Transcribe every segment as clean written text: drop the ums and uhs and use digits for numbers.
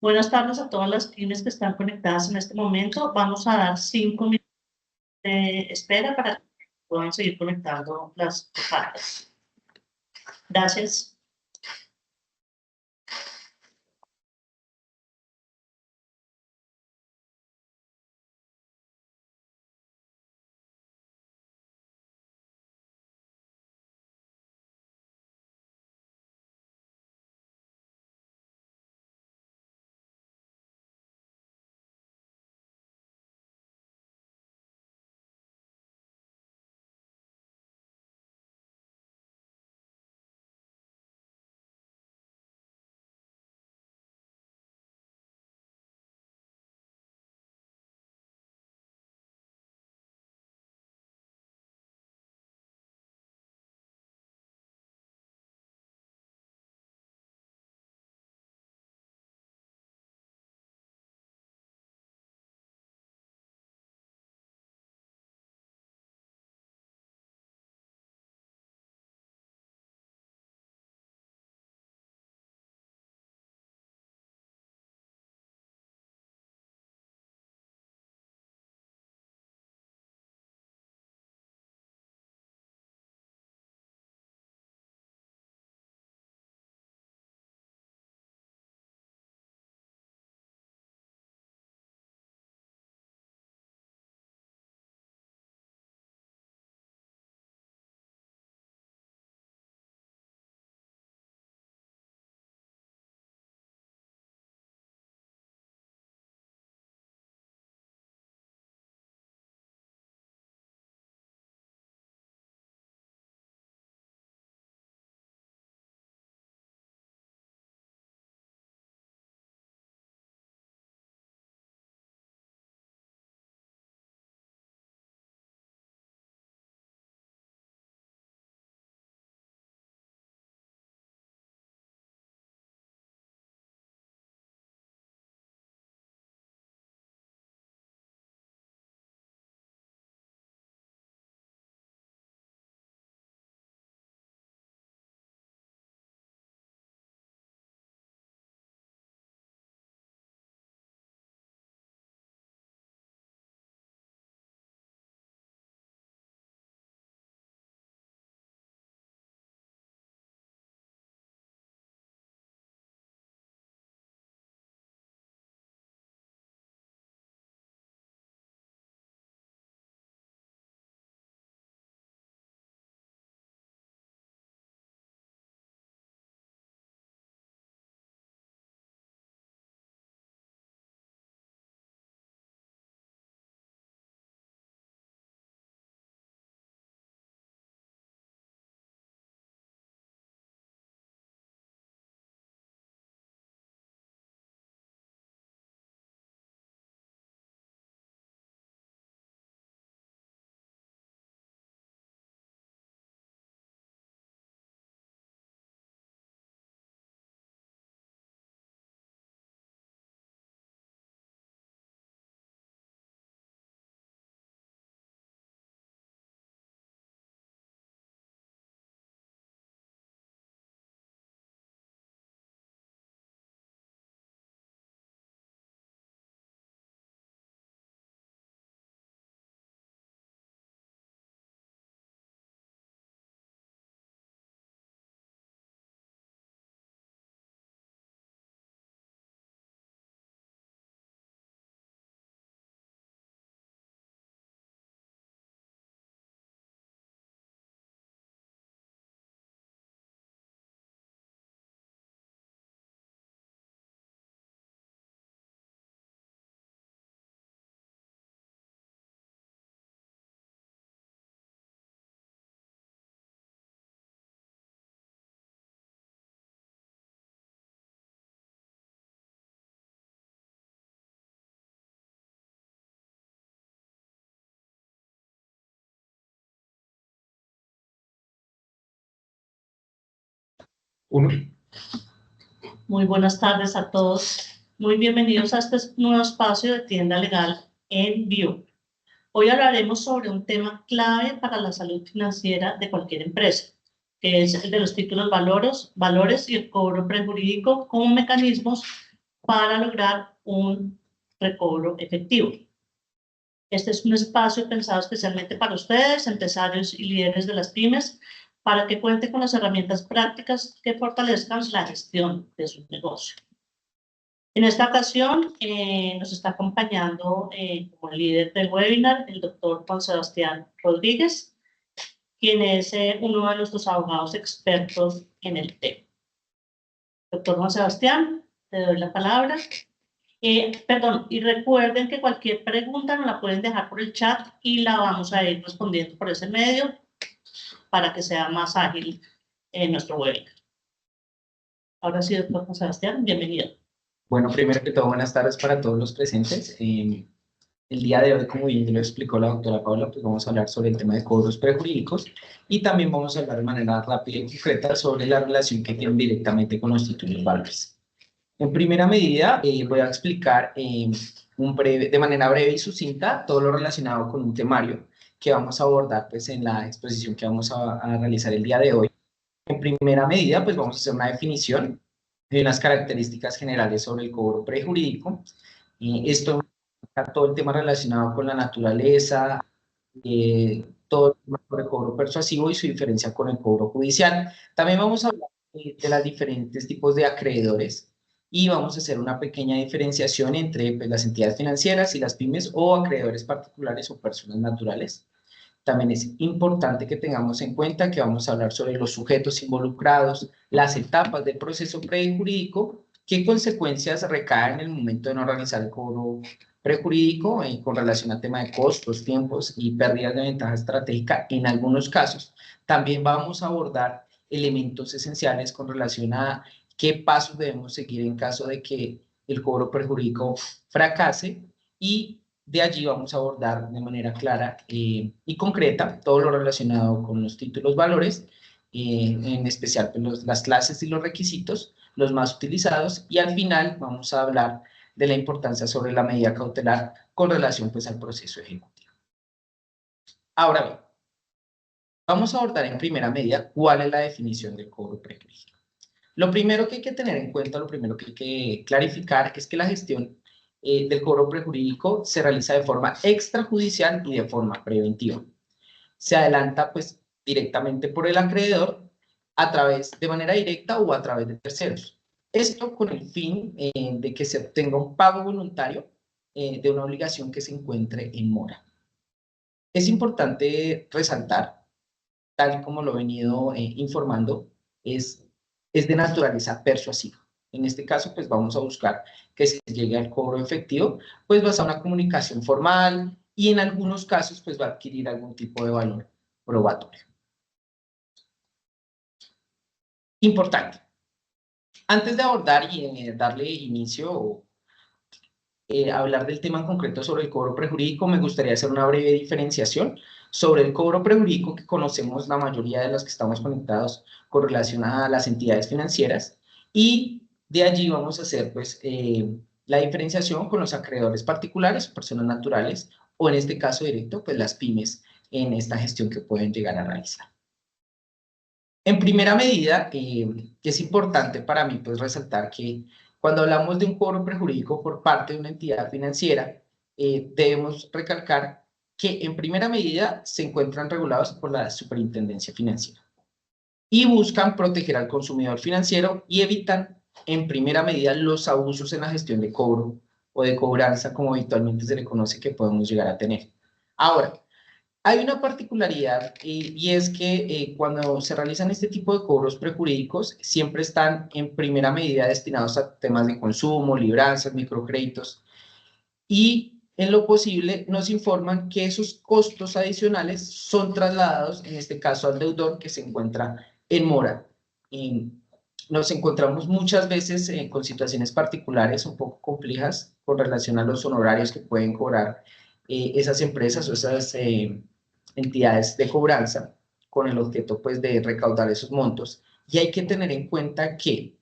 Buenas tardes a todas las pymes que están conectadas en este momento. Vamos a dar 5 minutos de espera para que puedan seguir conectando las partes. Gracias. Uno. Muy buenas tardes a todos. Muy bienvenidos a este nuevo espacio de Tienda Legal en vivo. Hoy hablaremos sobre un tema clave para la salud financiera de cualquier empresa, que es el de los títulos valores y el cobro prejurídico como mecanismos para lograr un recobro efectivo. Este es un espacio pensado especialmente para ustedes, empresarios y líderes de las pymes, para que cuenten con las herramientas prácticas que fortalezcan la gestión de su negocio. En esta ocasión nos está acompañando como líder del webinar el doctor Juan Sebastián Rodríguez, quien es uno de nuestros abogados expertos en el tema. Doctor Juan Sebastián, te doy la palabra. Perdón, y recuerden que cualquier pregunta nos la pueden dejar por el chat y la vamos a ir respondiendo por ese medio para que sea más ágil nuestro webinar. Ahora sí, doctor Juan Sebastián, bienvenido. Bueno, primero que todo, buenas tardes para todos los presentes. El día de hoy, como bien lo explicó la doctora Paula, pues vamos a hablar sobre el tema de cobros prejurídicos y también vamos a hablar de manera rápida y concreta sobre la relación que tienen directamente con los títulos valores. En primera medida, voy a explicar de manera breve y sucinta todo lo relacionado con un temario que vamos a abordar pues, en la exposición que vamos a realizar el día de hoy. En primera medida, pues vamos a hacer una definición de unas características generales sobre el cobro prejurídico. Esto todo el tema relacionado con la naturaleza, todo el tema sobre el cobro persuasivo y su diferencia con el cobro judicial. También vamos a hablar de los diferentes tipos de acreedores y vamos a hacer una pequeña diferenciación entre pues, las entidades financieras y las pymes o acreedores particulares o personas naturales. También es importante que tengamos en cuenta que vamos a hablar sobre los sujetos involucrados, las etapas del proceso prejurídico, qué consecuencias recaen en el momento de no realizar el cobro prejurídico con relación al tema de costos, tiempos y pérdidas de ventaja estratégica en algunos casos. También vamos a abordar elementos esenciales con relación a qué pasos debemos seguir en caso de que el cobro prejurídico fracase y de allí vamos a abordar de manera clara y concreta todo lo relacionado con los títulos valores, en especial pues, las clases y los requisitos, los más utilizados, y al final vamos a hablar de la importancia sobre la medida cautelar con relación pues, al proceso ejecutivo. Ahora bien, vamos a abordar en primera medida cuál es la definición del cobro prejurídico. Lo primero que hay que tener en cuenta, lo primero que hay que clarificar es que la gestión del cobro prejurídico se realiza de forma extrajudicial y de forma preventiva. Se adelanta pues directamente por el acreedor de manera directa o a través de terceros. Esto con el fin de que se obtenga un pago voluntario de una obligación que se encuentre en mora. Es importante resaltar, tal como lo he venido informando, es de naturaleza persuasiva. En este caso, pues vamos a buscar que se llegue al cobro efectivo, pues va a ser una comunicación formal y en algunos casos, pues va a adquirir algún tipo de valor probatorio. Importante. Antes de abordar y darle inicio o hablar del tema en concreto sobre el cobro prejurídico, me gustaría hacer una breve diferenciación sobre el cobro prejurídico que conocemos la mayoría de los que estamos conectados con relación a las entidades financieras y de allí vamos a hacer pues, la diferenciación con los acreedores particulares, personas naturales o en este caso directo pues las pymes en esta gestión que pueden llegar a realizar. En primera medida, es importante para mí pues, resaltar que cuando hablamos de un cobro prejurídico por parte de una entidad financiera, debemos recalcar que en primera medida se encuentran regulados por la Superintendencia Financiera y buscan proteger al consumidor financiero y evitan en primera medida los abusos en la gestión de cobro o de cobranza, como habitualmente se le conoce que podemos llegar a tener. Ahora, hay una particularidad y es que cuando se realizan este tipo de cobros prejurídicos siempre están en primera medida destinados a temas de consumo, libranzas, microcréditos y en lo posible nos informan que esos costos adicionales son trasladados en este caso al deudor que se encuentra en mora. Nos encontramos muchas veces con situaciones particulares un poco complejas con relación a los honorarios que pueden cobrar esas empresas o esas entidades de cobranza con el objeto pues de recaudar esos montos y hay que tener en cuenta que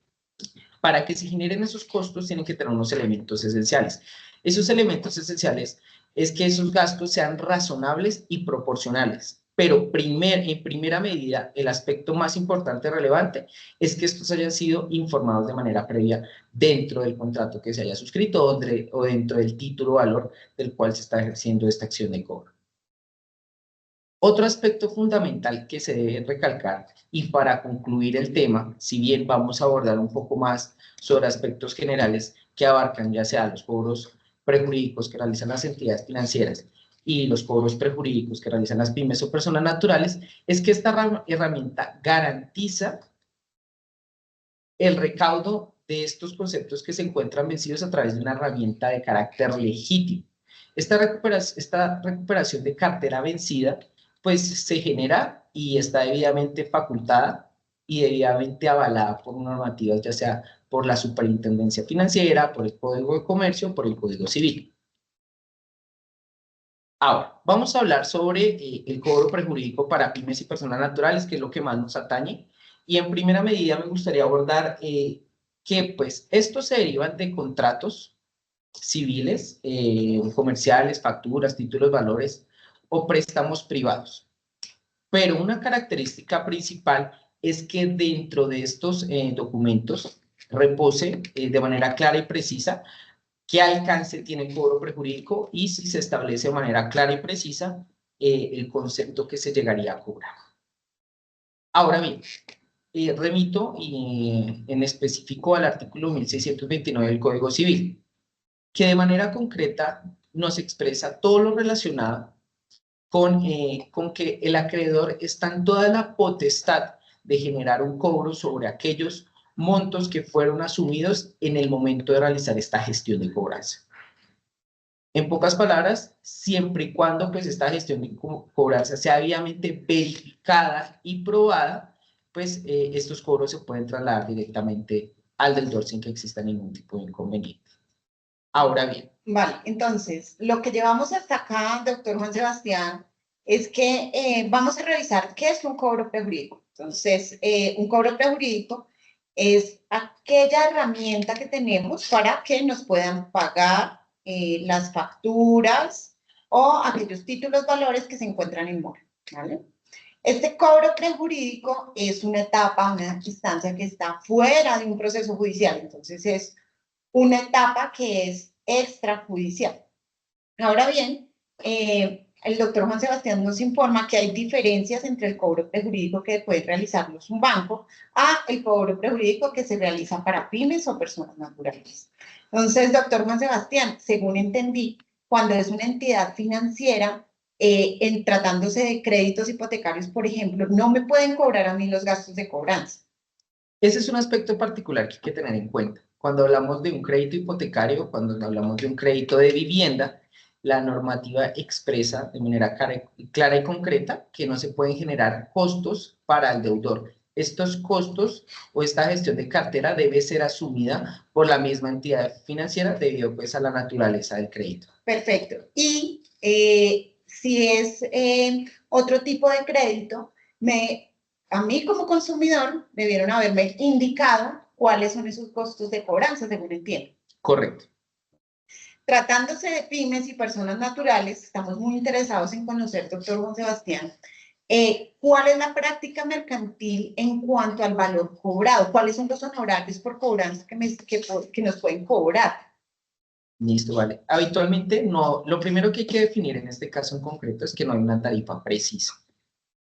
para que se generen esos costos tienen que tener unos elementos esenciales. Esos elementos esenciales es que esos gastos sean razonables y proporcionales. pero en primera medida, el aspecto más importante y relevante es que estos hayan sido informados de manera previa dentro del contrato que se haya suscrito o dentro del título valor del cual se está ejerciendo esta acción de cobro. Otro aspecto fundamental que se debe recalcar, y para concluir el tema, si bien vamos a abordar un poco más sobre aspectos generales que abarcan ya sea los cobros prejurídicos que realizan las entidades financieras y los cobros prejurídicos que realizan las pymes o personas naturales, es que esta herramienta garantiza el recaudo de estos conceptos que se encuentran vencidos a través de una herramienta de carácter legítimo. Esta recuperación de cartera vencida pues se genera y está debidamente facultada y debidamente avalada por normativas, ya sea por la Superintendencia Financiera, por el Código de Comercio, por el Código Civil. Ahora, vamos a hablar sobre el cobro prejurídico para pymes y personas naturales, que es lo que más nos atañe. Y en primera medida me gustaría abordar que pues estos se derivan de contratos civiles, comerciales, facturas, títulos, valores o préstamos privados. Pero una característica principal es que dentro de estos documentos repose de manera clara y precisa qué alcance tiene el cobro prejurídico y si se establece de manera clara y precisa el concepto que se llegaría a cobrar. Ahora bien, remito en específico al artículo 1629 del Código Civil, que de manera concreta nos expresa todo lo relacionado con que el acreedor está en toda la potestad de generar un cobro sobre aquellos montos que fueron asumidos en el momento de realizar esta gestión de cobranza. En pocas palabras, siempre y cuando pues esta gestión de cobranza sea debidamente verificada y probada, pues estos cobros se pueden trasladar directamente al deudor sin que exista ningún tipo de inconveniente. Ahora bien. Vale, entonces, lo que llevamos hasta acá, doctor Juan Sebastián, es que vamos a revisar qué es un cobro prejurídico. Entonces, un cobro prejurídico es aquella herramienta que tenemos para que nos puedan pagar las facturas o aquellos títulos valores que se encuentran en mora, ¿vale? Este cobro prejurídico es una etapa, una instancia que está fuera de un proceso judicial, entonces es una etapa que es extrajudicial. Ahora bien, el doctor Juan Sebastián nos informa que hay diferencias entre el cobro prejurídico que puede realizarnos un banco a el cobro prejurídico que se realiza para pymes o personas naturales. Entonces, doctor Juan Sebastián, según entendí, cuando es una entidad financiera, tratándose de créditos hipotecarios, por ejemplo, no me pueden cobrar a mí los gastos de cobranza. Ese es un aspecto particular que hay que tener en cuenta. Cuando hablamos de un crédito hipotecario, cuando hablamos de un crédito de vivienda, la normativa expresa de manera clara y concreta que no se pueden generar costos para el deudor. Estos costos o esta gestión de cartera debe ser asumida por la misma entidad financiera debido pues a la naturaleza del crédito. Perfecto. Y si es otro tipo de crédito, a mí como consumidor debieron haberme indicado cuáles son esos costos de cobranza, según entiendo. Correcto. Tratándose de pymes y personas naturales, estamos muy interesados en conocer, doctor Juan Sebastián, ¿cuál es la práctica mercantil en cuanto al valor cobrado? ¿Cuáles son los honorarios por cobranza que nos pueden cobrar? Listo, vale. Habitualmente no, lo primero que hay que definir en este caso en concreto es que no hay una tarifa precisa.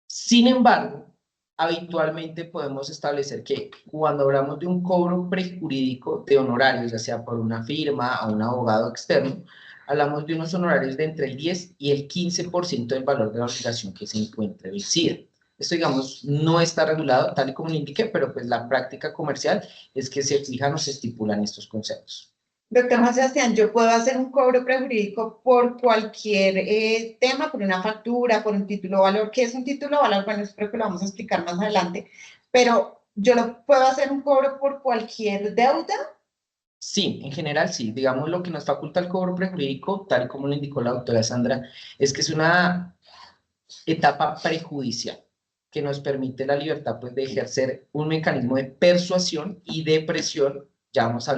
Sin embargo, habitualmente podemos establecer que cuando hablamos de un cobro prejurídico de honorarios, ya sea por una firma o un abogado externo, hablamos de unos honorarios de entre el 10 y el 15% del valor de la obligación que se encuentre vencida. Esto, digamos, no está regulado tal y como lo indiqué, pero pues la práctica comercial es que se fijan o se estipulan estos conceptos. Doctor Juan Sebastián, yo puedo hacer un cobro prejurídico por cualquier tema, por una factura, por un título de valor. ¿Qué es un título de valor? Bueno, espero que lo vamos a explicar más adelante, pero yo lo puedo hacer un cobro por cualquier deuda. Sí, en general sí. Digamos, lo que nos faculta el cobro prejurídico, tal como lo indicó la doctora Sandra, es que es una etapa prejudicial que nos permite la libertad pues, de ejercer un mecanismo de persuasión y de presión ya vamos a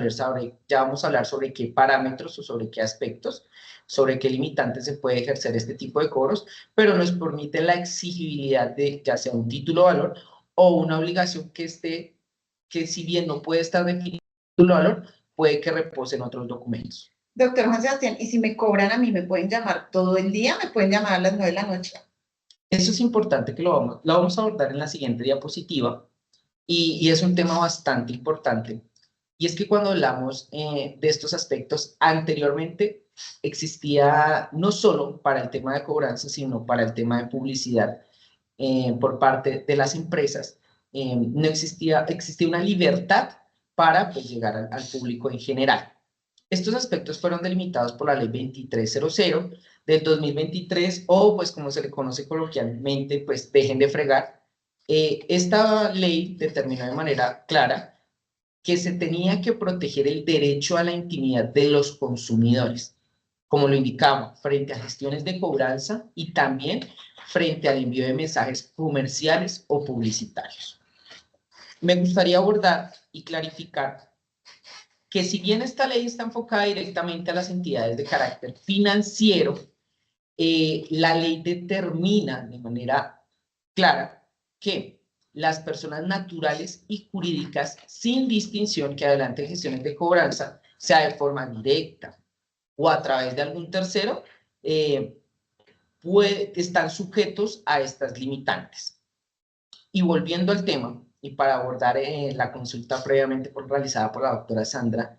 hablar sobre qué parámetros o sobre qué aspectos, sobre qué limitantes se puede ejercer este tipo de cobros, pero nos permite la exigibilidad de ya sea un título de valor o una obligación que si bien no puede estar definido en título de valor, puede que repose en otros documentos. Doctor Juan Sebastián, ¿y si me cobran a mí, me pueden llamar todo el día? ¿Me pueden llamar a las 9 de la noche? Eso es importante que lo vamos a abordar en la siguiente diapositiva y es un tema bastante importante. Y es que cuando hablamos de estos aspectos, anteriormente existía no solo para el tema de cobranza, sino para el tema de publicidad por parte de las empresas, no existía una libertad para pues, llegar al público en general. Estos aspectos fueron delimitados por la Ley 2300 del 2023 o pues como se le conoce coloquialmente, pues dejen de fregar. Esta ley determinó de manera clara que se tenía que proteger el derecho a la intimidad de los consumidores, como lo indicaba, frente a gestiones de cobranza y también frente al envío de mensajes comerciales o publicitarios. Me gustaría abordar y clarificar que si bien esta ley está enfocada directamente a las entidades de carácter financiero, la ley determina de manera clara que las personas naturales y jurídicas sin distinción que adelanten gestiones de cobranza, sea de forma directa o a través de algún tercero, están sujetos a estas limitantes. Y volviendo al tema, y para abordar la consulta previamente realizada por la doctora Sandra,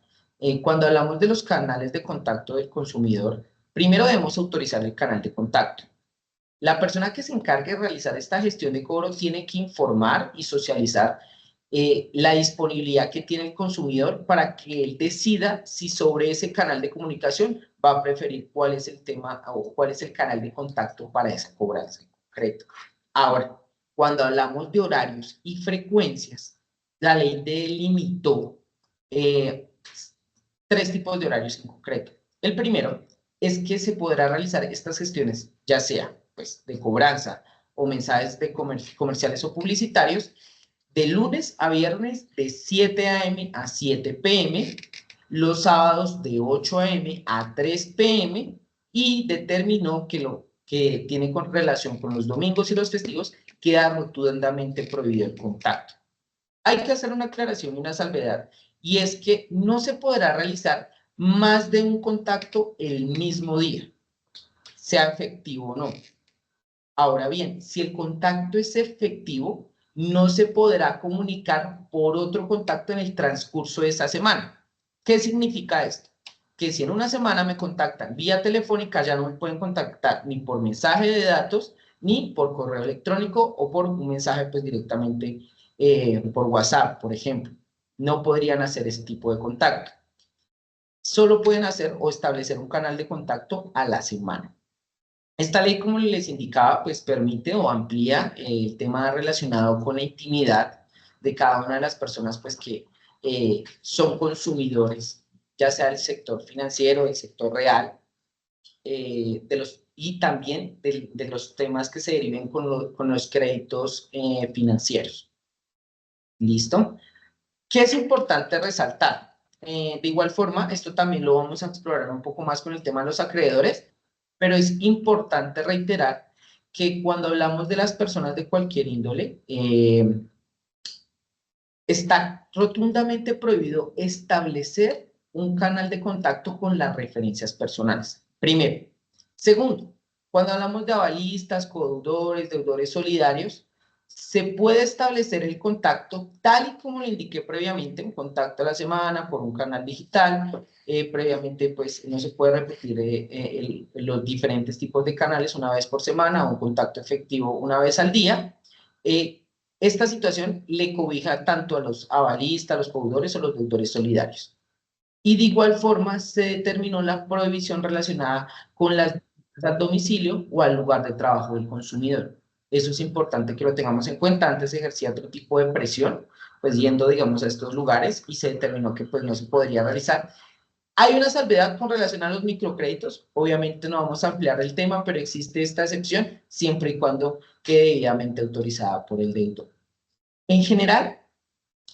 cuando hablamos de los canales de contacto del consumidor, primero debemos autorizar el canal de contacto. La persona que se encargue de realizar esta gestión de cobro tiene que informar y socializar la disponibilidad que tiene el consumidor para que él decida si sobre ese canal de comunicación va a preferir cuál es el tema o cuál es el canal de contacto para esa cobranza en concreto. Ahora, cuando hablamos de horarios y frecuencias, la ley delimitó 3 tipos de horarios en concreto. El primero es que se podrá realizar estas gestiones, ya sea pues, de cobranza o mensajes de comerciales o publicitarios, de lunes a viernes de 7 a.m. a 7 p.m., los sábados de 8 a.m. a 3 p.m. y determinó que lo que tiene con relación con los domingos y los festivos queda rotundamente prohibido el contacto. Hay que hacer una aclaración y una salvedad, y es que no se podrá realizar más de un contacto el mismo día, sea efectivo o no. Ahora bien, si el contacto es efectivo, no se podrá comunicar por otro contacto en el transcurso de esa semana. ¿Qué significa esto? Que si en una semana me contactan vía telefónica, ya no me pueden contactar ni por mensaje de datos, ni por correo electrónico o por un mensaje pues directamente por WhatsApp, por ejemplo. No podrían hacer ese tipo de contacto. Solo pueden hacer o establecer un canal de contacto a la semana. Esta ley, como les indicaba, pues permite o amplía el tema relacionado con la intimidad de cada una de las personas pues que son consumidores, ya sea del sector financiero, del sector real, y también de los temas que se deriven con los créditos financieros. ¿Listo? ¿Qué es importante resaltar? De igual forma, esto también lo vamos a explorar un poco más con el tema de los acreedores, pero es importante reiterar que cuando hablamos de las personas de cualquier índole, está rotundamente prohibido establecer un canal de contacto con las referencias personales. Primero. Segundo, cuando hablamos de avalistas, codeudores, deudores solidarios, se puede establecer el contacto tal y como le indiqué previamente, un contacto a la semana por un canal digital. Previamente, pues no se puede repetir los diferentes tipos de canales una vez por semana, un contacto efectivo una vez al día. Esta situación le cobija tanto a los avalistas, a los codeudores o los deudores solidarios. Y de igual forma se determinó la prohibición relacionada con las al domicilio o al lugar de trabajo del consumidor. Eso es importante que lo tengamos en cuenta. Antes se ejercía otro tipo de presión, pues yendo, digamos, a estos lugares y se determinó que pues no se podría realizar. Hay una salvedad con relación a los microcréditos. Obviamente no vamos a ampliar el tema, pero existe esta excepción siempre y cuando quede debidamente autorizada por el deudor. En general,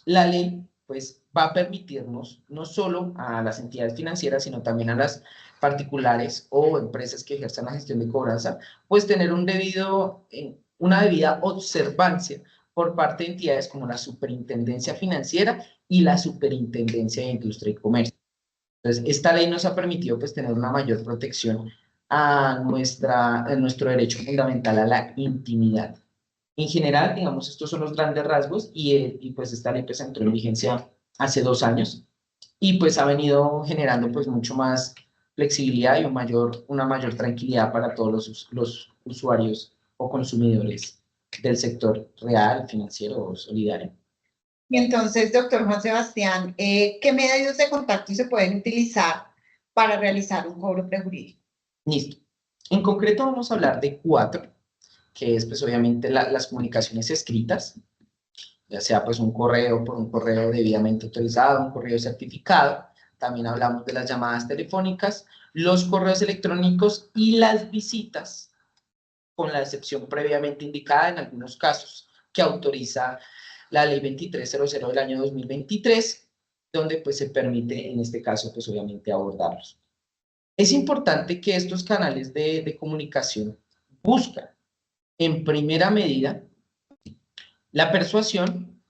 la ley pues va a permitirnos, no solo a las entidades financieras, sino también a las particulares o empresas que ejerzan la gestión de cobranza, pues tener una debida observancia por parte de entidades como la Superintendencia Financiera y la Superintendencia de Industria y Comercio. Entonces, esta ley nos ha permitido pues tener una mayor protección a nuestro derecho fundamental a la intimidad. En general, digamos, estos son los grandes rasgos y pues esta ley pues entró en vigencia hace 2 años y pues ha venido generando pues mucho más flexibilidad y una mayor tranquilidad para todos los usuarios o consumidores del sector real, financiero o solidario. Y entonces, doctor Juan Sebastián, ¿qué medios de contacto se pueden utilizar para realizar un cobro prejurídico? Listo. En concreto vamos a hablar de 4, que es pues obviamente las comunicaciones escritas, ya sea pues un correo por un correo debidamente autorizado, un correo certificado. También hablamos de las llamadas telefónicas, los correos electrónicos y las visitas, con la excepción previamente indicada en algunos casos que autoriza la ley 2300 del año 2023, donde pues se permite en este caso pues obviamente abordarlos. Es importante que estos canales de comunicación buscan en primera medida la persuasión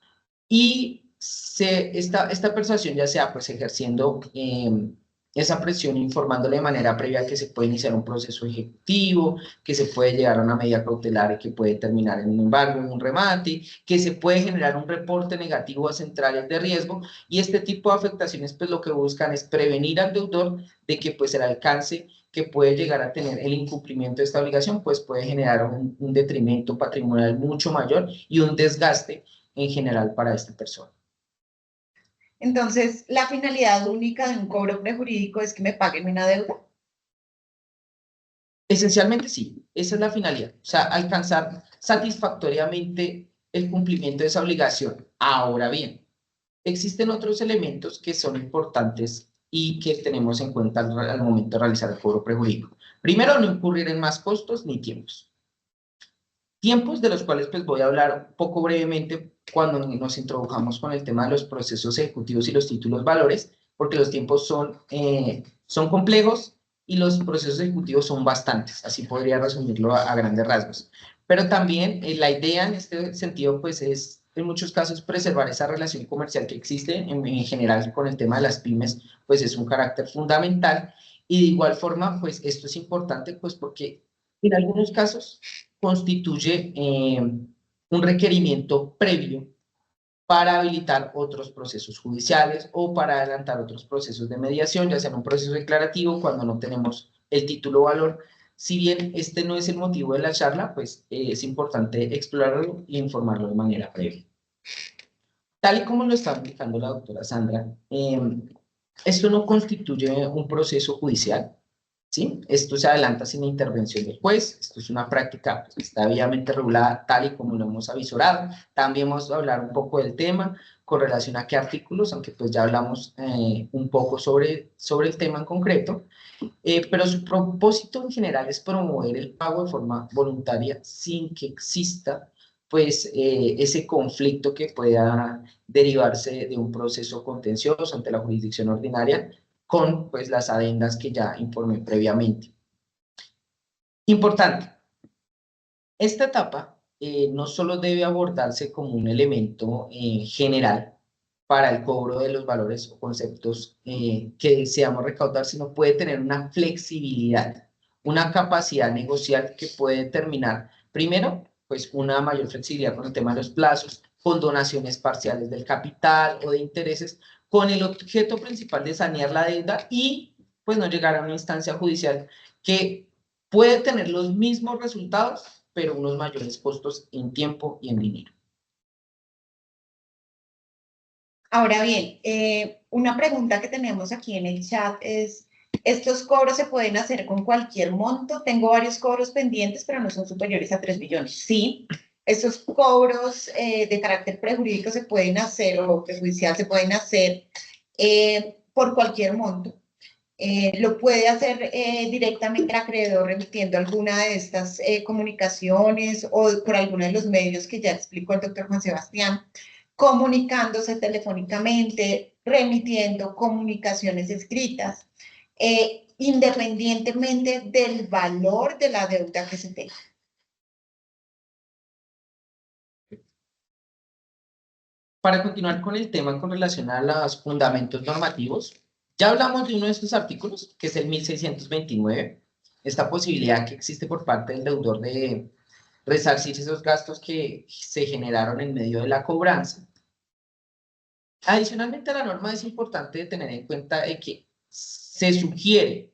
y esta persuasión ya sea pues ejerciendo esa presión, informándole de manera previa que se puede iniciar un proceso ejecutivo, que se puede llegar a una medida cautelar y que puede terminar en un embargo, en un remate, que se puede generar un reporte negativo a centrales de riesgo, y este tipo de afectaciones pues lo que buscan es prevenir al deudor de que pues el alcance que puede llegar a tener el incumplimiento de esta obligación pues puede generar un detrimento patrimonial mucho mayor y un desgaste en general para esta persona. Entonces, la finalidad única de un cobro prejurídico es que me paguen una deuda. Esencialmente sí, esa es la finalidad, o sea, alcanzar satisfactoriamente el cumplimiento de esa obligación. Ahora bien, existen otros elementos que son importantes y que tenemos en cuenta al momento de realizar el cobro prejurídico. Primero, no incurrir en más costos ni tiempos. Tiempos de los cuales pues voy a hablar un poco brevemente cuando nos introdujamos con el tema de los procesos ejecutivos y los títulos valores, porque los tiempos son complejos y los procesos ejecutivos son bastantes, así podría resumirlo a grandes rasgos. Pero también la idea en este sentido pues es en muchos casos preservar esa relación comercial que existe en general con el tema de las pymes, pues es un carácter fundamental, y de igual forma pues esto es importante pues porque en algunos casos constituye un requerimiento previo para habilitar otros procesos judiciales o para adelantar otros procesos de mediación, ya sea en un proceso declarativo cuando no tenemos el título valor. Si bien este no es el motivo de la charla, pues es importante explorarlo e informarlo de manera previa. Tal y como lo está explicando la doctora Sandra, esto no constituye un proceso judicial, ¿sí? Esto se adelanta sin intervención del juez. Esto es una práctica que está debidamente regulada tal y como lo hemos avisorado. También vamos a hablar un poco del tema con relación a qué artículos, aunque pues ya hablamos un poco sobre el tema en concreto, pero su propósito en general es promover el pago de forma voluntaria sin que exista pues ese conflicto que pueda derivarse de un proceso contencioso ante la jurisdicción ordinaria con pues las adendas que ya informé previamente. Importante, esta etapa no solo debe abordarse como un elemento general para el cobro de los valores o conceptos que deseamos recaudar, sino puede tener una flexibilidad, una capacidad negocial que puede determinar, primero, pues una mayor flexibilidad con el tema de los plazos, con donaciones parciales del capital o de intereses, con el objeto principal de sanear la deuda y pues no llegar a una instancia judicial que puede tener los mismos resultados, pero unos mayores costos en tiempo y en dinero. Ahora bien, una pregunta que tenemos aquí en el chat es, ¿estos cobros se pueden hacer con cualquier monto? Tengo varios cobros pendientes, pero no son superiores a 3 millones. Sí, estos cobros de carácter prejurídico se pueden hacer, o prejudicial se pueden hacer por cualquier monto. Lo puede hacer directamente el acreedor remitiendo alguna de estas comunicaciones o por alguno de los medios que ya explicó el doctor Juan Sebastián, comunicándose telefónicamente, remitiendo comunicaciones escritas, independientemente del valor de la deuda que se tenga. Para continuar con el tema con relación a los fundamentos normativos, ya hablamos de uno de estos artículos, que es el 1629, esta posibilidad que existe por parte del deudor de resarcir esos gastos que se generaron en medio de la cobranza. Adicionalmente a la norma es importante tener en cuenta que se sugiere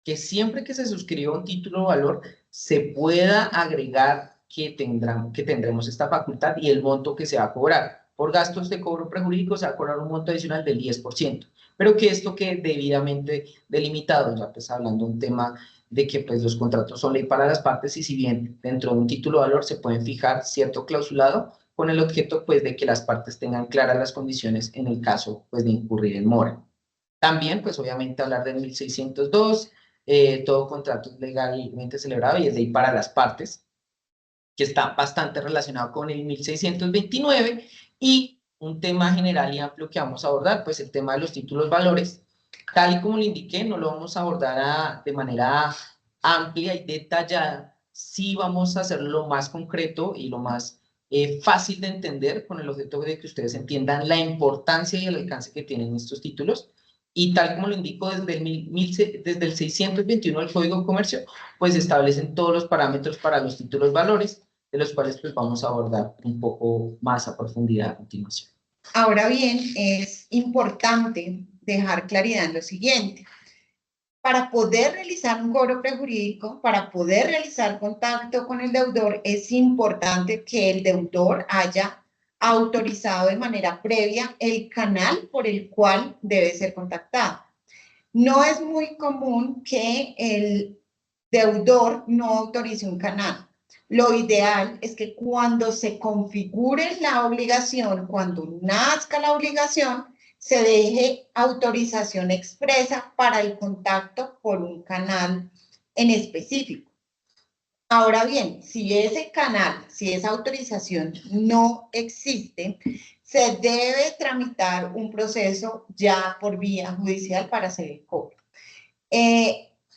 que siempre que se suscriba un título de valor se pueda agregar que tendremos esta facultad y el monto que se va a cobrar. Por gastos de cobro prejurídico se va a cobrar un monto adicional del 10%, pero que esto quede debidamente delimitado, ya pues hablando de un tema de que pues los contratos son ley para las partes y si bien dentro de un título de valor se pueden fijar cierto clausulado con el objeto pues de que las partes tengan claras las condiciones en el caso pues de incurrir en mora. También pues obviamente hablar del 1602, todo contrato es legalmente celebrado y es ley para las partes, que está bastante relacionado con el 1629, y un tema general y amplio que vamos a abordar, pues el tema de los títulos valores. Tal y como le indiqué, no lo vamos a abordar de manera amplia y detallada, sí vamos a hacerlo lo más concreto y lo más fácil de entender, con el objeto de que ustedes entiendan la importancia y el alcance que tienen estos títulos. Y tal como lo indico desde el 621 del Código de Comercio, pues establecen todos los parámetros para los títulos valores, de los cuales pues vamos a abordar un poco más a profundidad a continuación. Ahora bien, es importante dejar claridad en lo siguiente. Para poder realizar un cobro prejurídico, para poder realizar contacto con el deudor, es importante que el deudor haya autorizado de manera previa el canal por el cual debe ser contactado. No es muy común que el deudor no autorice un canal. Lo ideal es que cuando se configure la obligación, cuando nazca la obligación, se deje autorización expresa para el contacto por un canal en específico. Ahora bien, si ese canal, si esa autorización no existe, se debe tramitar un proceso ya por vía judicial para hacer el cobro.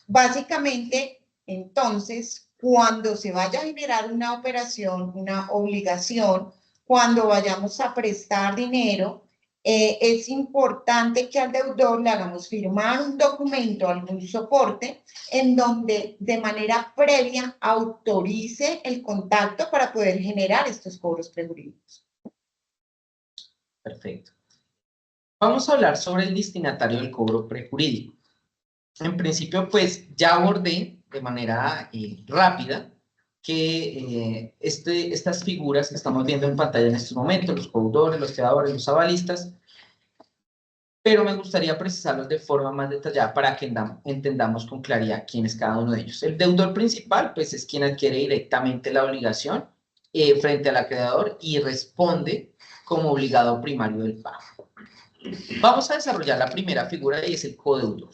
Básicamente, entonces, cuando se vaya a generar una operación, una obligación, cuando vayamos a prestar dinero, es importante que al deudor le hagamos firmar un documento, algún soporte, en donde de manera previa autorice el contacto para poder generar estos cobros prejurídicos. Perfecto. Vamos a hablar sobre el destinatario del cobro prejurídico. En principio, pues ya abordé de manera rápida que estas figuras que estamos viendo en pantalla en estos momentos, los codeudores, los fiadores, los avalistas, pero me gustaría precisarlos de forma más detallada para que entendamos con claridad quién es cada uno de ellos. El deudor principal, pues es quien adquiere directamente la obligación frente al acreedor y responde como obligado primario del pago. Vamos a desarrollar la primera figura y es el codeudor.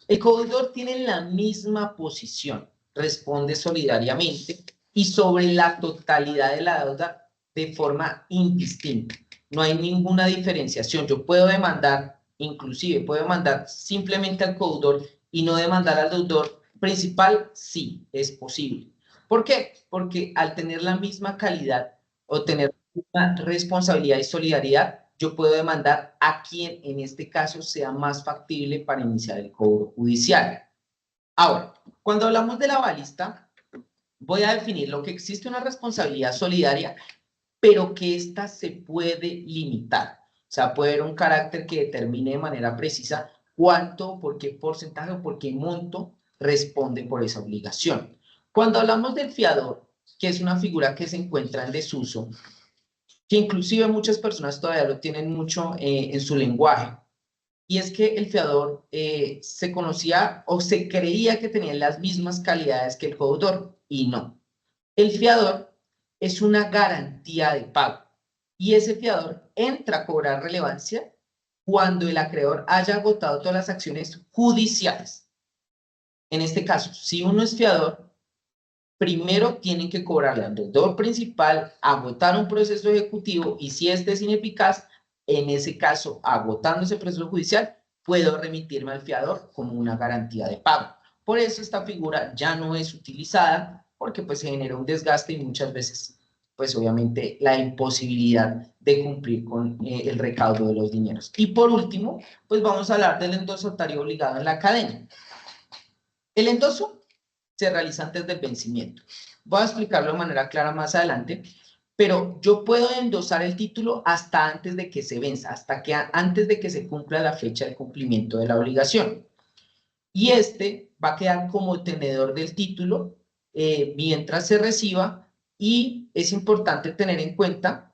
El codeudor tiene la misma posición, responde solidariamente y sobre la totalidad de la deuda de forma indistinta. No hay ninguna diferenciación. Yo puedo demandar, inclusive puedo demandar simplemente al codeudor y no demandar al deudor principal, sí, es posible. ¿Por qué? Porque al tener la misma calidad o tener una responsabilidad y solidaridad, yo puedo demandar a quien en este caso sea más factible para iniciar el cobro judicial. Ahora, cuando hablamos de la avalista, voy a definir lo que existe una responsabilidad solidaria, pero que ésta se puede limitar. O sea, puede haber un carácter que determine de manera precisa cuánto, por qué porcentaje o por qué monto responde por esa obligación. Cuando hablamos del fiador, que es una figura que se encuentra en desuso, que inclusive muchas personas todavía lo tienen mucho en su lenguaje, y es que el fiador se conocía o se creía que tenía las mismas calidades que el codeudor, y no. El fiador es una garantía de pago, y ese fiador entra a cobrar relevancia cuando el acreedor haya agotado todas las acciones judiciales. En este caso, si uno es fiador, primero tienen que cobrarle al deudor principal, agotar un proceso ejecutivo y si este es ineficaz, En ese caso, agotando ese proceso judicial, puedo remitirme al fiador como una garantía de pago. Por eso esta figura ya no es utilizada, porque pues se genera un desgaste y muchas veces, pues obviamente, la imposibilidad de cumplir con el recaudo de los dineros. Y por último, pues vamos a hablar del endoso notario obligado en la cadena. El endoso se realiza antes del vencimiento. Voy a explicarlo de manera clara más adelante, pero yo puedo endosar el título hasta antes de que se venza, antes de que se cumpla la fecha de cumplimiento de la obligación. Y este va a quedar como tenedor del título mientras se reciba, y es importante tener en cuenta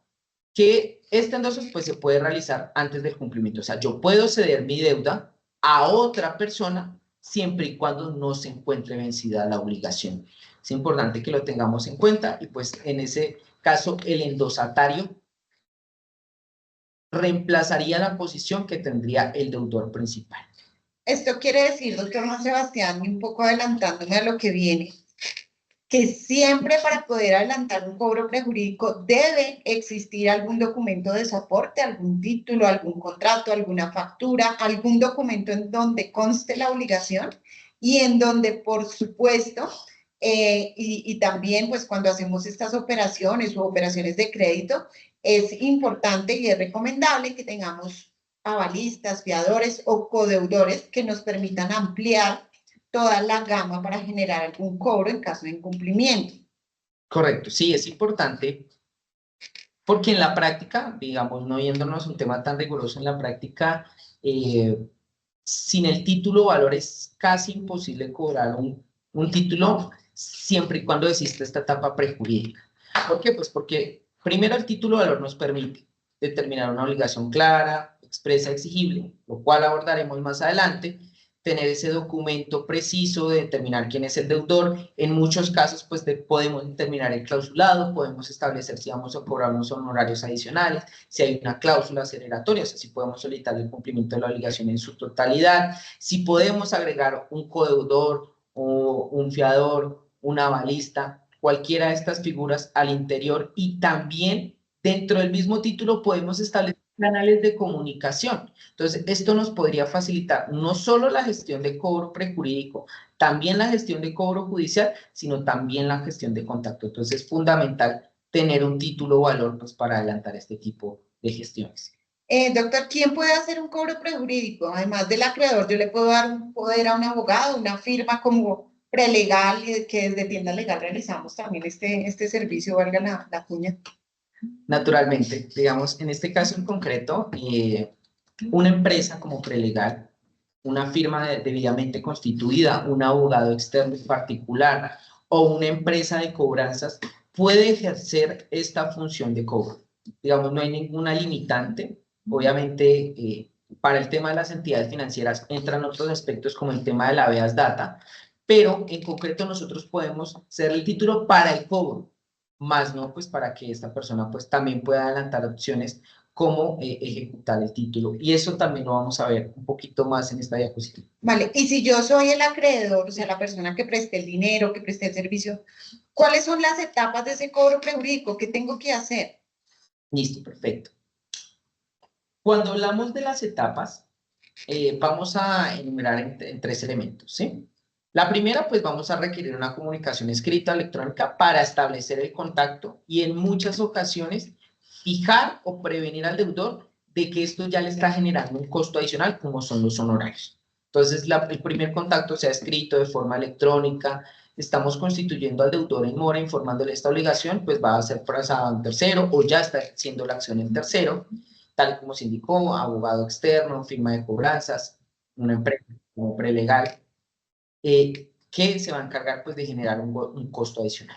que este endoso pues, se puede realizar antes del cumplimiento. O sea, yo puedo ceder mi deuda a otra persona siempre y cuando no se encuentre vencida la obligación. Es importante que lo tengamos en cuenta, y pues en ese caso el endosatario reemplazaría la posición que tendría el deudor principal. Esto quiere decir, doctor Juan Sebastián, y un poco adelantándome a lo que viene, que siempre para poder adelantar un cobro prejurídico debe existir algún documento de soporte, algún título, algún contrato, alguna factura, algún documento en donde conste la obligación y en donde, por supuesto, y también pues cuando hacemos estas operaciones o operaciones de crédito, es importante y es recomendable que tengamos avalistas, fiadores o codeudores que nos permitan ampliar toda la gama para generar algún cobro en caso de incumplimiento. Correcto, sí, es importante porque en la práctica, digamos, no yéndonos a un tema tan riguroso, en la práctica, sin el título valor es casi imposible cobrar un título siempre y cuando exista esta etapa prejurídica. ¿Por qué? Pues porque primero el título valor nos permite determinar una obligación clara, expresa, exigible, lo cual abordaremos más adelante, tener ese documento preciso de determinar quién es el deudor. En muchos casos, pues podemos determinar el clausulado, podemos establecer si vamos a cobrar unos honorarios adicionales, si hay una cláusula aceleratoria, o sea, si podemos solicitar el cumplimiento de la obligación en su totalidad, si podemos agregar un codeudor o un fiador, un avalista, cualquiera de estas figuras al interior, y también dentro del mismo título podemos establecer canales de comunicación. Entonces, esto nos podría facilitar no solo la gestión de cobro prejurídico, también la gestión de cobro judicial, sino también la gestión de contacto. Entonces, es fundamental tener un título valor pues, para adelantar este tipo de gestiones. Doctor, ¿quién puede hacer un cobro prejurídico? Además del acreedor, yo le puedo dar un poder a un abogado, una firma como prelegal, que desde Tienda Legal realizamos también este servicio, valga la cuña. Naturalmente, digamos, en este caso en concreto, una empresa como prelegal, una firma debidamente constituida, un abogado externo particular o una empresa de cobranzas puede ejercer esta función de cobro. Digamos, no hay ninguna limitante. Obviamente, para el tema de las entidades financieras entran otros aspectos como el tema de la habeas data, pero en concreto nosotros podemos ser el título para el cobro, más no pues para que esta persona pues también pueda adelantar opciones como ejecutar el título. Y eso también lo vamos a ver un poquito más en esta diapositiva. Vale, y si yo soy el acreedor, o sea, la persona que preste el dinero, que preste el servicio, ¿cuáles son las etapas de ese cobro prejurídico? ¿Qué tengo que hacer? Listo, perfecto. Cuando hablamos de las etapas, vamos a enumerar en tres elementos, ¿sí? La primera, pues vamos a requerir una comunicación escrita electrónica para establecer el contacto y en muchas ocasiones fijar o prevenir al deudor de que esto ya le está generando un costo adicional, como son los honorarios. Entonces, el primer contacto se ha escrito de forma electrónica, estamos constituyendo al deudor en mora, informándole esta obligación, pues va a ser pasado en tercero o ya está haciendo la acción en tercero, tal como se indicó, abogado externo, firma de cobranzas, una empresa como prelegal, que se va a encargar pues, de generar un costo adicional.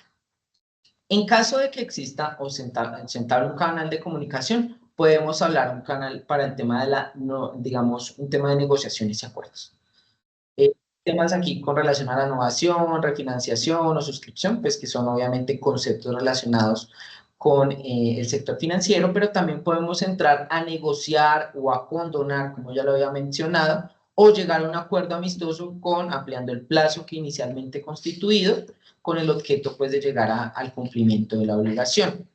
En caso de que exista o se entable un canal de comunicación, podemos hablar un canal para el tema de digamos, un tema de negociaciones y acuerdos. Temas aquí con relación a la innovación, refinanciación o suscripción, pues que son obviamente conceptos relacionados con el sector financiero, pero también podemos entrar a negociar o a condonar, como ya lo había mencionado, o llegar a un acuerdo amistoso ampliando el plazo que inicialmente constituido, con el objeto pues de llegar al cumplimiento de la obligación.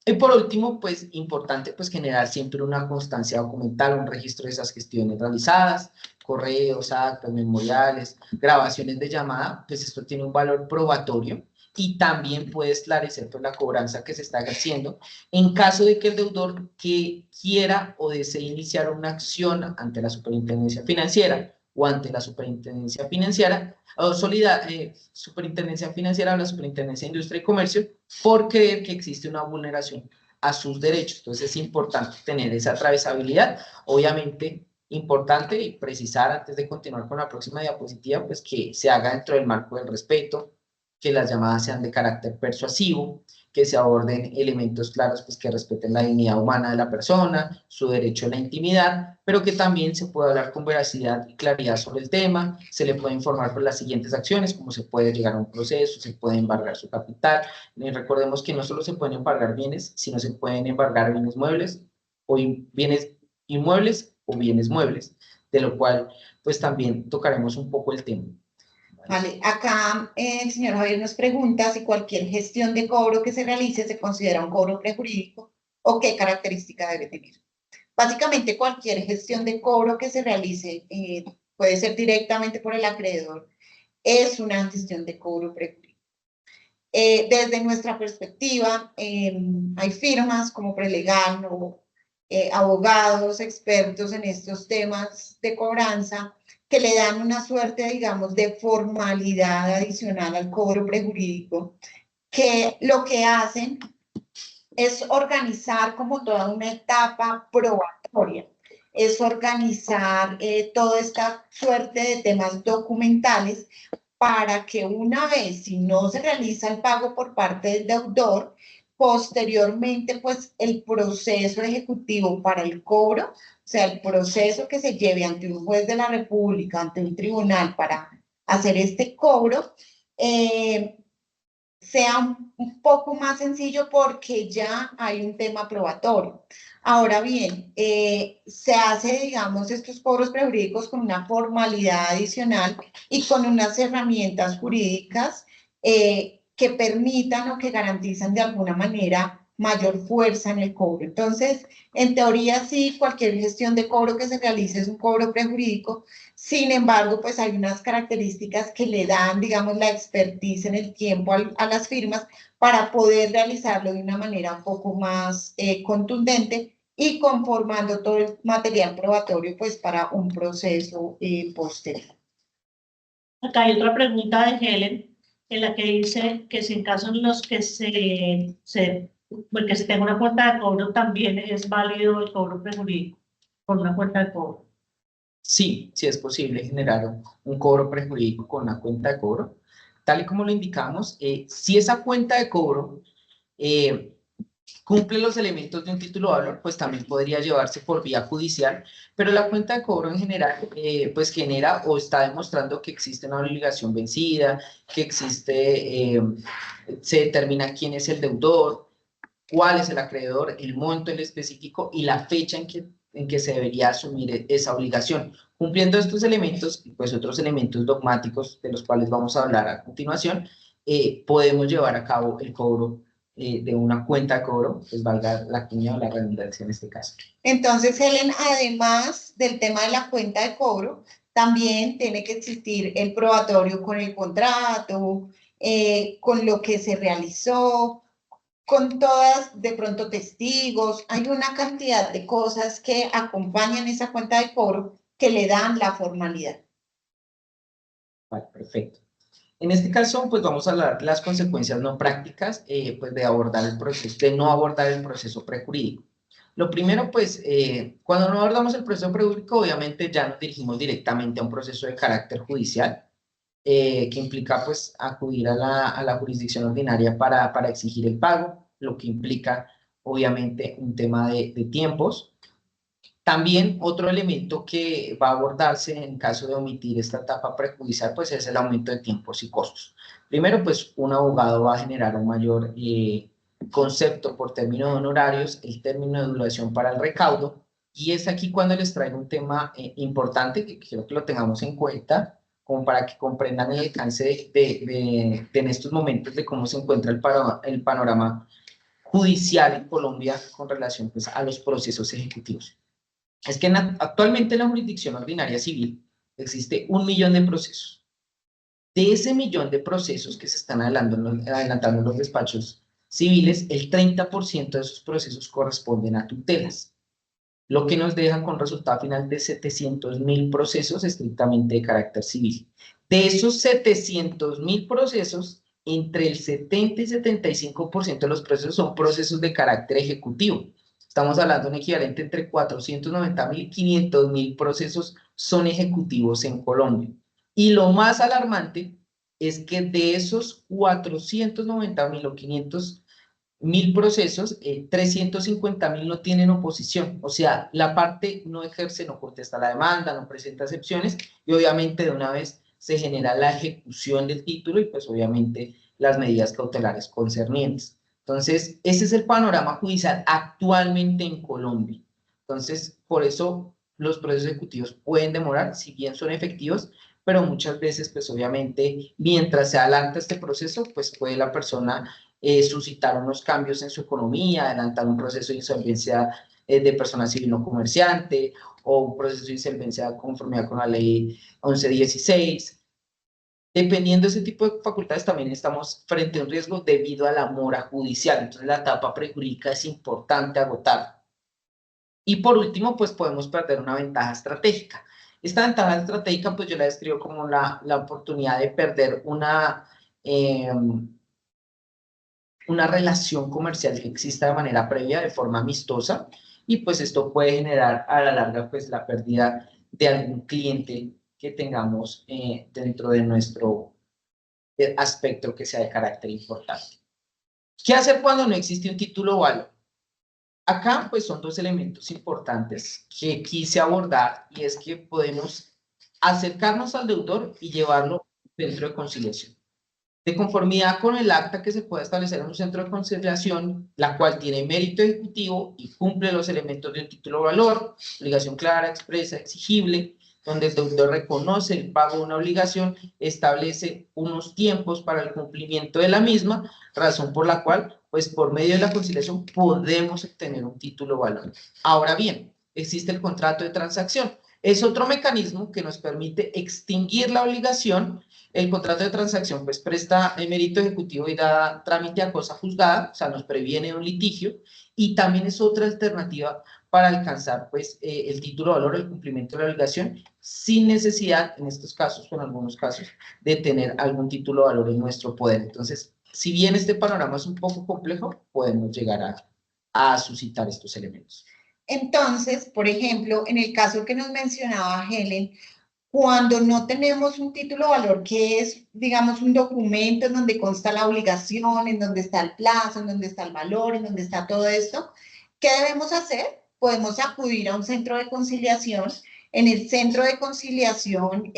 Y por último, pues importante pues generar siempre una constancia documental, un registro de esas gestiones realizadas, correos, actas, memoriales, grabaciones de llamada, pues esto tiene un valor probatorio y también puede esclarecer pues, la cobranza que se está ejerciendo en caso de que el deudor que quiera o desee iniciar una acción ante la superintendencia financiera o ante la superintendencia financiera o superintendencia financiera o la superintendencia de industria y comercio por creer que existe una vulneración a sus derechos. Entonces es importante tener esa atravesabilidad. Obviamente, importante y precisar antes de continuar con la próxima diapositiva, pues que se haga dentro del marco del respeto, que las llamadas sean de carácter persuasivo, que se aborden elementos claros pues, que respeten la dignidad humana de la persona, su derecho a la intimidad, pero que también se pueda hablar con veracidad y claridad sobre el tema, se le puede informar por las siguientes acciones, como se puede llegar a un proceso, se puede embargar su capital. Y recordemos que no solo se pueden embargar bienes, sino se pueden embargar bienes muebles o bienes inmuebles o bienes muebles, de lo cual pues también tocaremos un poco el tema. Vale, acá el señor Javier nos pregunta si cualquier gestión de cobro que se realice se considera un cobro prejurídico o qué característica debe tener. Básicamente, cualquier gestión de cobro que se realice puede ser directamente por el acreedor, es una gestión de cobro prejurídico. Desde nuestra perspectiva, hay firmas como Prelegal o abogados expertos en estos temas de cobranza que le dan una suerte, digamos, de formalidad adicional al cobro prejurídico, que lo que hacen es organizar como toda una etapa probatoria, es organizar toda esta suerte de temas documentales para que una vez, si no se realiza el pago por parte del deudor, posteriormente, pues el proceso ejecutivo para el cobro, o sea, el proceso que se lleve ante un juez de la República, ante un tribunal para hacer este cobro, sea un poco más sencillo porque ya hay un tema probatorio. Ahora bien, se hace, digamos, estos cobros prejurídicos con una formalidad adicional y con unas herramientas jurídicas que permitan o que garantizan de alguna manera mayor fuerza en el cobro. Entonces, en teoría, sí, cualquier gestión de cobro que se realice es un cobro prejurídico. Sin embargo, pues hay unas características que le dan, digamos, la expertise en el tiempo a las firmas para poder realizarlo de una manera un poco más contundente y conformando todo el material probatorio, pues, para un proceso posterior. Acá hay otra pregunta de Helen, en la que dice que si en casos en los que porque se tenga una cuenta de cobro, también es válido el cobro prejurídico por una cuenta de cobro. Sí, sí es posible generar un cobro prejurídico con una cuenta de cobro. Tal y como lo indicamos, si esa cuenta de cobro cumple los elementos de un título de valor, pues también podría llevarse por vía judicial, pero la cuenta de cobro en general, pues genera o está demostrando que existe una obligación vencida, que existe, se determina quién es el deudor, cuál es el acreedor, el monto en específico y la fecha en que se debería asumir esa obligación. Cumpliendo estos elementos y pues otros elementos dogmáticos de los cuales vamos a hablar a continuación, podemos llevar a cabo el cobro de una cuenta de cobro, pues valga la cuña o la redundancia en este caso. Entonces, Helen, además del tema de la cuenta de cobro, también tiene que existir el probatorio con el contrato, con lo que se realizó, con todas de pronto testigos. Hay una cantidad de cosas que acompañan esa cuenta de cobro que le dan la formalidad. Vale, perfecto. En este caso, pues vamos a hablar de las consecuencias no prácticas pues de abordar el proceso, de no abordar el proceso prejurídico. Lo primero, pues, cuando no abordamos el proceso prejurídico, obviamente ya nos dirigimos directamente a un proceso de carácter judicial, que implica, pues, acudir a la jurisdicción ordinaria para exigir el pago, lo que implica, obviamente, un tema de tiempos. También otro elemento que va a abordarse en caso de omitir esta etapa prejudicial, pues es el aumento de tiempos y costos. Primero, pues un abogado va a generar un mayor concepto por término de honorarios, el término de duración para el recaudo, y es aquí cuando les traigo un tema importante que quiero que lo tengamos en cuenta, como para que comprendan el alcance en estos momentos de cómo se encuentra el panorama judicial en Colombia con relación pues, a los procesos ejecutivos. Es que actualmente en la jurisdicción ordinaria civil existe 1 millón de procesos. De ese 1 millón de procesos que se están adelantando en los despachos civiles, el 30% de esos procesos corresponden a tutelas, lo que nos deja con resultado final de 700.000 procesos estrictamente de carácter civil. De esos 700.000 procesos, entre el 70 y 75% de los procesos son procesos de carácter ejecutivo. Estamos hablando de un equivalente entre 490.000 y 500.000 procesos son ejecutivos en Colombia. Y lo más alarmante es que de esos 490.000 o 500.000 procesos, 350.000 no tienen oposición. O sea, la parte no ejerce, no contesta la demanda, no presenta excepciones y obviamente de una vez se genera la ejecución del título y pues obviamente las medidas cautelares concernientes. Entonces, ese es el panorama judicial actualmente en Colombia. Entonces, por eso los procesos ejecutivos pueden demorar, si bien son efectivos, pero muchas veces, pues obviamente, mientras se adelanta este proceso, pues puede la persona suscitar unos cambios en su economía, adelantar un proceso de insolvencia de persona civil no comerciante, o un proceso de insolvencia de conformidad con la ley 1116. Dependiendo de ese tipo de facultades, también estamos frente a un riesgo debido a la mora judicial. Entonces, la etapa prejurídica es importante agotar. Y por último, pues podemos perder una ventaja estratégica. Esta ventaja estratégica, pues yo la describo como la oportunidad de perder una relación comercial que exista de manera previa, de forma amistosa, y pues esto puede generar a la larga pues la pérdida de algún cliente que tengamos dentro de nuestro aspecto que sea de carácter importante. ¿Qué hacer cuando no existe un título válido? Acá pues son dos elementos importantes que quise abordar y es que podemos acercarnos al deudor y llevarlo dentro de conciliación. De conformidad con el acta que se pueda establecer en un centro de conciliación, la cual tiene mérito ejecutivo y cumple los elementos de un título de valor, obligación clara, expresa, exigible, donde el deudor reconoce el pago de una obligación, establece unos tiempos para el cumplimiento de la misma, razón por la cual, pues por medio de la conciliación podemos obtener un título de valor. Ahora bien, existe el contrato de transacción. Es otro mecanismo que nos permite extinguir la obligación. El contrato de transacción pues presta el mérito ejecutivo y da trámite a cosa juzgada, o sea, nos previene un litigio, y también es otra alternativa para alcanzar pues el título de valor, el cumplimiento de la obligación, sin necesidad, en estos casos o en algunos casos, de tener algún título de valor en nuestro poder. Entonces, si bien este panorama es un poco complejo, podemos llegar a suscitar estos elementos. Entonces, por ejemplo, en el caso que nos mencionaba Helen, cuando no tenemos un título de valor que es, digamos, un documento en donde consta la obligación, en donde está el plazo, en donde está el valor, en donde está todo esto, ¿qué debemos hacer? Podemos acudir a un centro de conciliación. En el centro de conciliación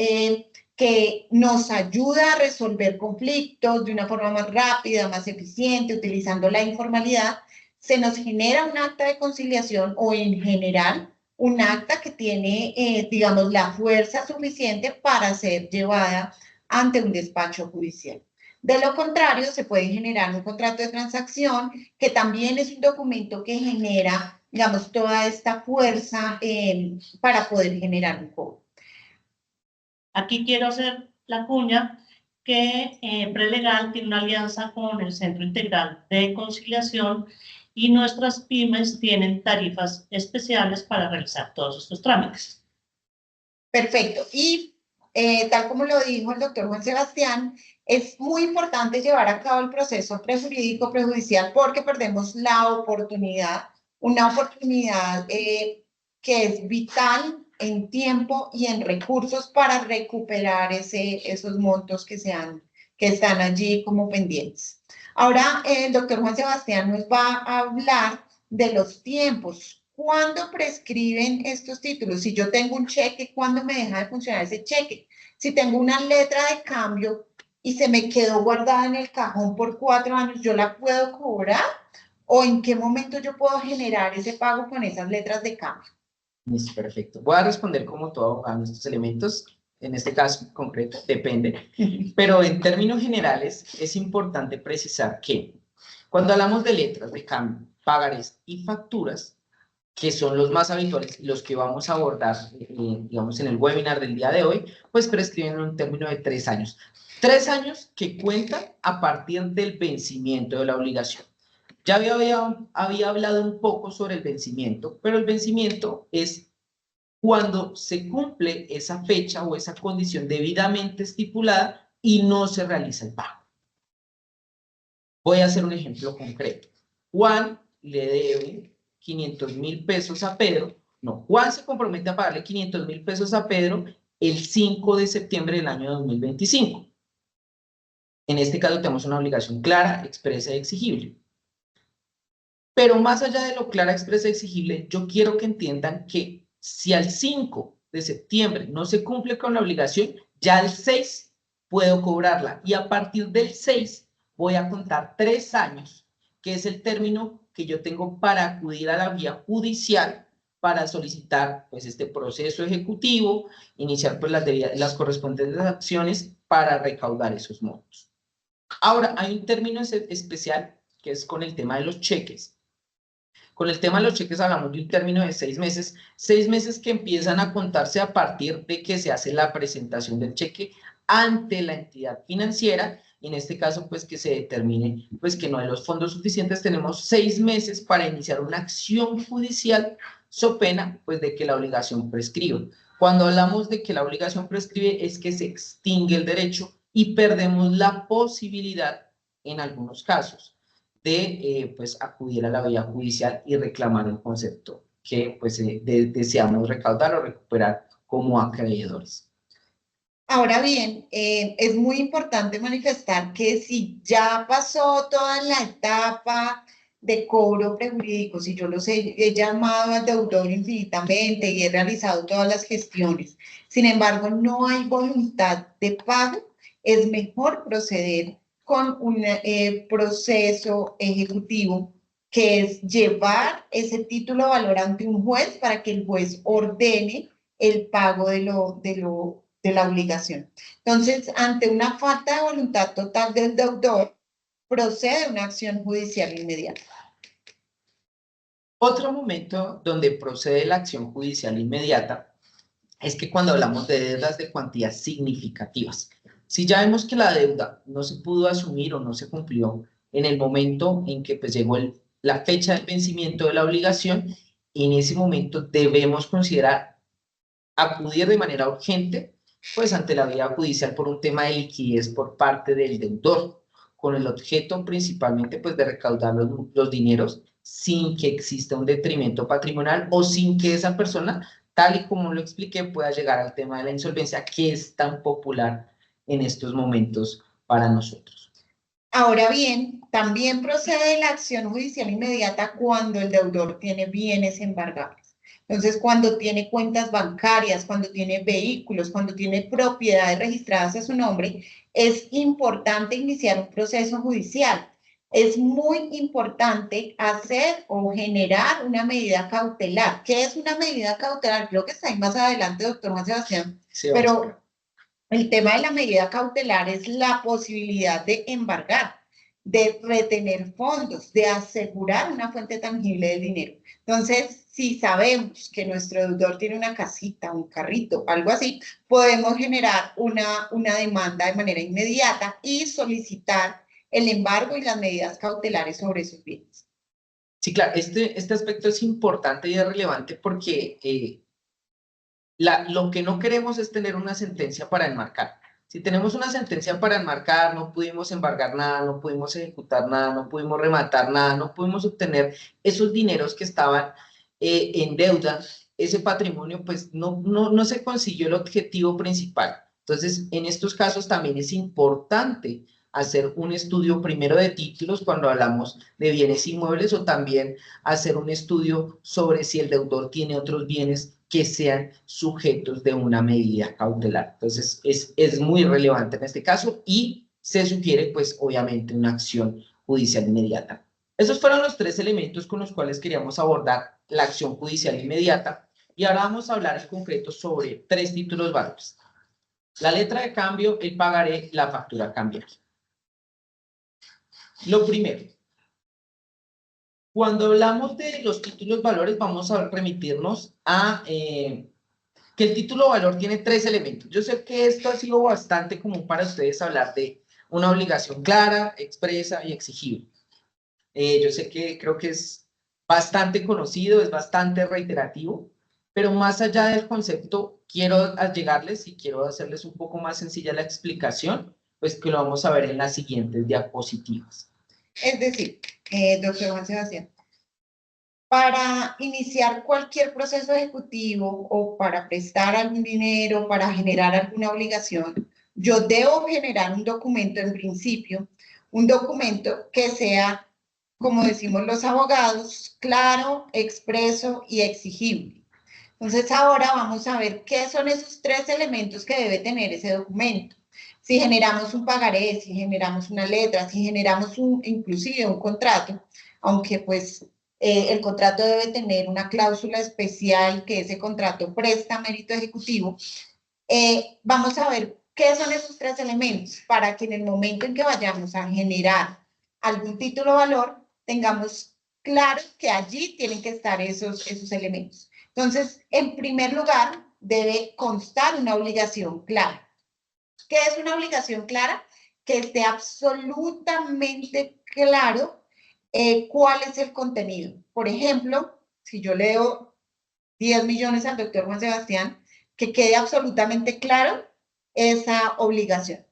que nos ayuda a resolver conflictos de una forma más rápida, más eficiente, utilizando la informalidad, se nos genera un acta de conciliación o en general un acta que tiene, digamos, la fuerza suficiente para ser llevada ante un despacho judicial. De lo contrario, se puede generar un contrato de transacción, que también es un documento que genera, digamos, toda esta fuerza para poder generar un cobro. Aquí quiero hacer la cuña que Prelegal tiene una alianza con el Centro Integral de Conciliación y nuestras pymes tienen tarifas especiales para realizar todos estos trámites. Perfecto. Y tal como lo dijo el doctor Juan Sebastián, es muy importante llevar a cabo el proceso prejurídico prejudicial porque perdemos la oportunidad, una oportunidad que es vital en tiempo y en recursos para recuperar esos montos que están allí como pendientes. Ahora, el doctor Juan Sebastián nos va a hablar de los tiempos. ¿Cuándo prescriben estos títulos? Si yo tengo un cheque, ¿cuándo me deja de funcionar ese cheque? Si tengo una letra de cambio y se me quedó guardada en el cajón por 4 años, ¿yo la puedo cobrar? ¿O en qué momento yo puedo generar ese pago con esas letras de cambio? Listo, perfecto. Voy a responder como todo a nuestros elementos. En este caso concreto, depende. Pero en términos generales, es importante precisar que Cuando hablamos de letras de cambio, pagarés y facturas, que son los más habituales y los que vamos a abordar, digamos, en el webinar del día de hoy, pues prescriben un término de 3 años. 3 años que cuentan a partir del vencimiento de la obligación. Ya había hablado un poco sobre el vencimiento, pero el vencimiento es cuando se cumple esa fecha o esa condición debidamente estipulada y no se realiza el pago. Voy a hacer un ejemplo concreto. Juan le debe 500.000 pesos a Pedro. No, Juan se compromete a pagarle 500.000 pesos a Pedro el 5 de septiembre del año 2025. En este caso tenemos una obligación clara, expresa y exigible. Pero más allá de lo clara, expresa y exigible, yo quiero que entiendan que si al 5 de septiembre no se cumple con la obligación, ya el 6 puedo cobrarla. Y a partir del 6 voy a contar 3 años, que es el término que yo tengo para acudir a la vía judicial para solicitar pues, este proceso ejecutivo, iniciar pues, las correspondientes acciones para recaudar esos montos. Ahora, hay un término especial que es con el tema de los cheques. Con el tema de los cheques hablamos de un término de 6 meses que empiezan a contarse a partir de que se hace la presentación del cheque ante la entidad financiera, y en este caso, pues que se determine pues, que no hay los fondos suficientes. Tenemos 6 meses para iniciar una acción judicial, so pena pues, de que la obligación prescriba. Cuando hablamos de que la obligación prescribe es que se extingue el derecho y perdemos la posibilidad, en algunos casos, de pues, acudir a la vía judicial y reclamar el concepto que pues, deseamos recaudar o recuperar como acreedores. Ahora bien, es muy importante manifestar que si ya pasó toda la etapa de cobro prejurídico, si yo los he llamado al deudor infinitamente y he realizado todas las gestiones, sin embargo no hay voluntad de pago, es mejor proceder con un proceso ejecutivo, que es llevar ese título de valor ante un juez para que el juez ordene el pago de la obligación. Entonces, ante una falta de voluntad total del deudor, procede una acción judicial inmediata. Otro momento donde procede la acción judicial inmediata es que cuando hablamos de deudas de cuantías significativas, si ya vemos que la deuda no se pudo asumir o no se cumplió en el momento en que pues, llegó la fecha del vencimiento de la obligación, en ese momento debemos considerar acudir de manera urgente pues ante la vía judicial por un tema de liquidez por parte del deudor, con el objeto principalmente pues de recaudar los dineros sin que exista un detrimento patrimonial o sin que esa persona, tal y como lo expliqué, pueda llegar al tema de la insolvencia que es tan popular en estos momentos para nosotros. Ahora bien, también procede la acción judicial inmediata cuando el deudor tiene bienes embargables. Entonces, cuando tiene cuentas bancarias, cuando tiene vehículos, cuando tiene propiedades registradas a su nombre, es importante iniciar un proceso judicial. Es muy importante hacer o generar una medida cautelar. ¿Qué es una medida cautelar? Creo que está ahí más adelante, doctor Juan Sebastián, pero el tema de la medida cautelar es la posibilidad de embargar, de retener fondos, de asegurar una fuente tangible del dinero. Entonces, si sabemos que nuestro deudor tiene una casita, un carrito, algo así, podemos generar una demanda de manera inmediata y solicitar el embargo y las medidas cautelares sobre esos bienes. Sí, claro, este aspecto es importante y es relevante porque lo que no queremos es tener una sentencia para enmarcar. Si tenemos una sentencia para enmarcar, no pudimos embargar nada, no pudimos ejecutar nada, no pudimos rematar nada, no pudimos obtener esos dineros que estaban en deuda, ese patrimonio, pues no se consiguió el objetivo principal. Entonces, en estos casos también es importante hacer un estudio primero de títulos cuando hablamos de bienes inmuebles o también hacer un estudio sobre si el deudor tiene otros bienes que sean sujetos de una medida cautelar. Entonces, es muy relevante en este caso y se sugiere, pues, obviamente, una acción judicial inmediata. Esos fueron los 3 elementos con los cuales queríamos abordar la acción judicial inmediata y ahora vamos a hablar en concreto sobre 3 títulos valores. La letra de cambio, el pagaré, la factura cambiaria. Lo primero, Cuando hablamos de los títulos valores, vamos a remitirnos a que el título valor tiene 3 elementos. Yo sé que esto ha sido bastante común para ustedes hablar de una obligación clara, expresa y exigible. Yo sé que creo que es bastante conocido, es bastante reiterativo, pero más allá del concepto, quiero llegarles y quiero hacerles un poco más sencilla la explicación, pues que lo vamos a ver en las siguientes diapositivas. Es decir, doctor Juan Sebastián, para iniciar cualquier proceso ejecutivo o para prestar algún dinero, para generar alguna obligación, yo debo generar un documento en principio, un documento que sea, como decimos los abogados, claro, expreso y exigible. Entonces ahora vamos a ver qué son esos 3 elementos que debe tener ese documento. Si generamos un pagaré, si generamos una letra, si generamos inclusive un contrato, aunque pues el contrato debe tener una cláusula especial que ese contrato presta mérito ejecutivo, vamos a ver qué son esos 3 elementos para que en el momento en que vayamos a generar algún título valor, tengamos claro que allí tienen que estar esos elementos. Entonces, en primer lugar, debe constar una obligación clara. ¿Qué es una obligación clara? Que esté absolutamente claro cuál es el contenido. Por ejemplo, si yo leo 10 millones al doctor Juan Sebastián, que quede absolutamente claro esa obligación.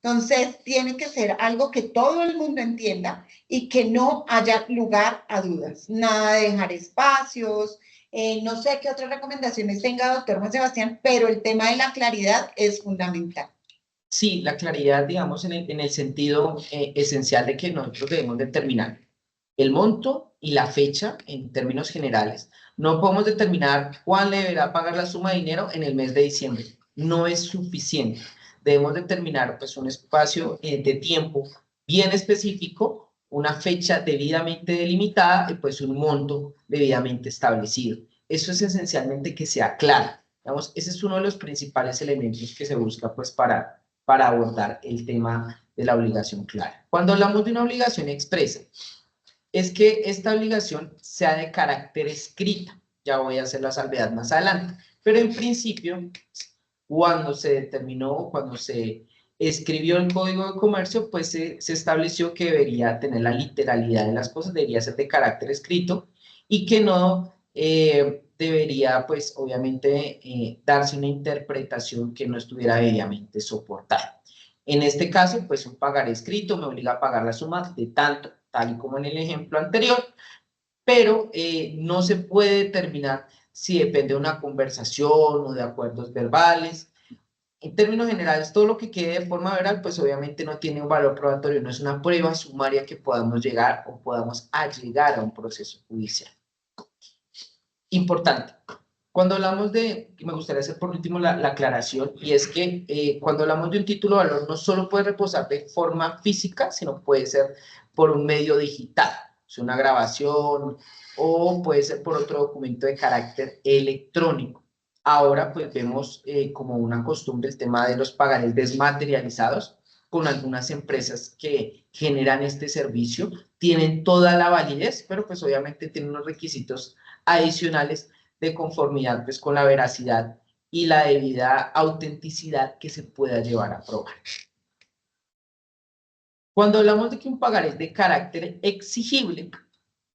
Entonces, tiene que ser algo que todo el mundo entienda y que no haya lugar a dudas. Nada de dejar espacios. No sé qué otras recomendaciones tenga doctor Juan Sebastián, pero el tema de la claridad es fundamental. Sí, la claridad, digamos, en el sentido esencial de que nosotros debemos determinar el monto y la fecha en términos generales. No podemos determinar cuál deberá pagar la suma de dinero en el mes de diciembre. No es suficiente. Debemos determinar pues, un espacio de tiempo bien específico, una fecha debidamente delimitada y pues un monto debidamente establecido. Eso es esencialmente que sea claro. Digamos, ese es uno de los principales elementos que se busca pues, para abordar el tema de la obligación clara. Cuando hablamos de una obligación expresa, es que esta obligación sea de carácter escrita. Ya voy a hacer la salvedad más adelante. Pero en principio, cuando se determinó, cuando se escribió el Código de Comercio, pues se estableció que debería tener la literalidad de las cosas, debería ser de carácter escrito y que no debería, pues obviamente, darse una interpretación que no estuviera debidamente soportada. En este caso, pues un pagaré escrito me obliga a pagar la suma de tanto, tal y como en el ejemplo anterior, pero no se puede determinar si depende de una conversación o de acuerdos verbales. En términos generales, todo lo que quede de forma verbal, pues obviamente no tiene un valor probatorio, no es una prueba sumaria que podamos llegar o podamos allegar a un proceso judicial. Importante. Cuando hablamos de, me gustaría hacer por último la aclaración, y es que cuando hablamos de un título de valor no solo puede reposar de forma física, sino puede ser por un medio digital, es una grabación o puede ser por otro documento de carácter electrónico. Ahora pues vemos como una costumbre el tema de los pagarés desmaterializados con algunas empresas que generan este servicio, tienen toda la validez, pero pues obviamente tienen unos requisitos adicionales de conformidad pues, con la veracidad y la debida autenticidad que se pueda llevar a probar. Cuando hablamos de que un pagaré es de carácter exigible,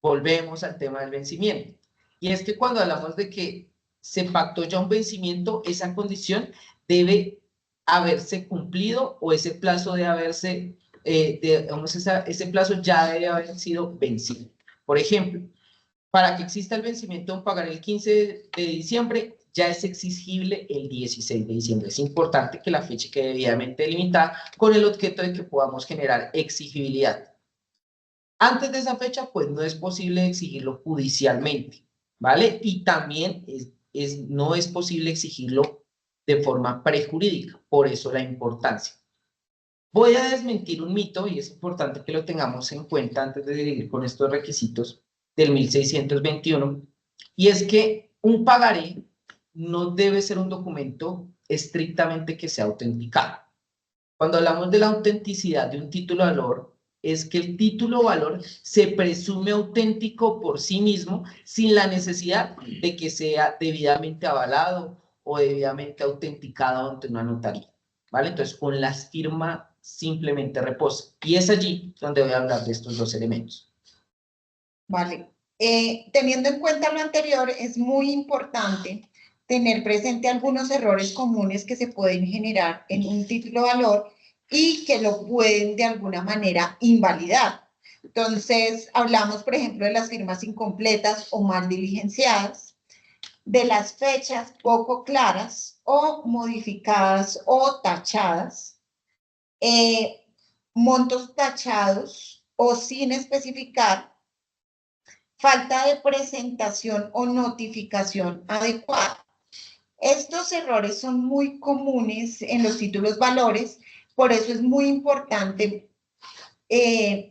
volvemos al tema del vencimiento. Y es que cuando hablamos de que se pactó ya un vencimiento, esa condición debe haberse cumplido o ese plazo debe haberse, ese plazo ya debe haber sido vencido. Por ejemplo, para que exista el vencimiento de un pagaré el 15 de diciembre, ya es exigible el 16 de diciembre. Es importante que la fecha quede debidamente delimitada con el objeto de que podamos generar exigibilidad. Antes de esa fecha, pues no es posible exigirlo judicialmente, ¿vale? Y también no es posible exigirlo de forma prejurídica, por eso la importancia. Voy a desmentir un mito y es importante que lo tengamos en cuenta antes de seguir con estos requisitos del 1621, y es que un pagaré no debe ser un documento estrictamente que sea autenticado. Cuando hablamos de la autenticidad de un título de valor, es que el título o valor se presume auténtico por sí mismo sin la necesidad de que sea debidamente avalado o debidamente autenticado ante una notaría, ¿vale? Entonces, con la firma simplemente reposa. Y es allí donde voy a hablar de estos dos elementos. Vale. Teniendo en cuenta lo anterior, es muy importante tener presente algunos errores comunes que se pueden generar en un título valor y que lo pueden de alguna manera invalidar. Entonces, hablamos, por ejemplo, de las firmas incompletas o mal diligenciadas, de las fechas poco claras o modificadas o tachadas, montos tachados o sin especificar, falta de presentación o notificación adecuada. Estos errores son muy comunes en los títulos valores, por eso es muy importante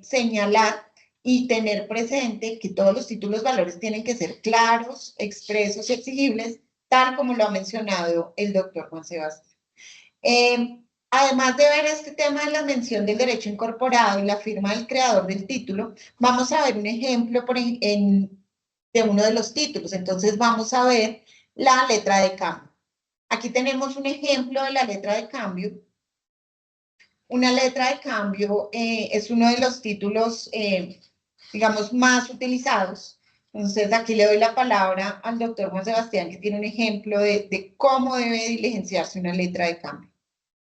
señalar y tener presente que todos los títulos valores tienen que ser claros, expresos y exigibles, tal como lo ha mencionado el doctor Juan Sebastián. Además de ver este tema de la mención del derecho incorporado y la firma del creador del título, vamos a ver un ejemplo de uno de los títulos. Entonces vamos a ver la letra de cambio. Aquí tenemos un ejemplo de la letra de cambio. Una letra de cambio es uno de los títulos, digamos, más utilizados. Entonces aquí le doy la palabra al doctor Juan Sebastián, que tiene un ejemplo de cómo debe diligenciarse una letra de cambio.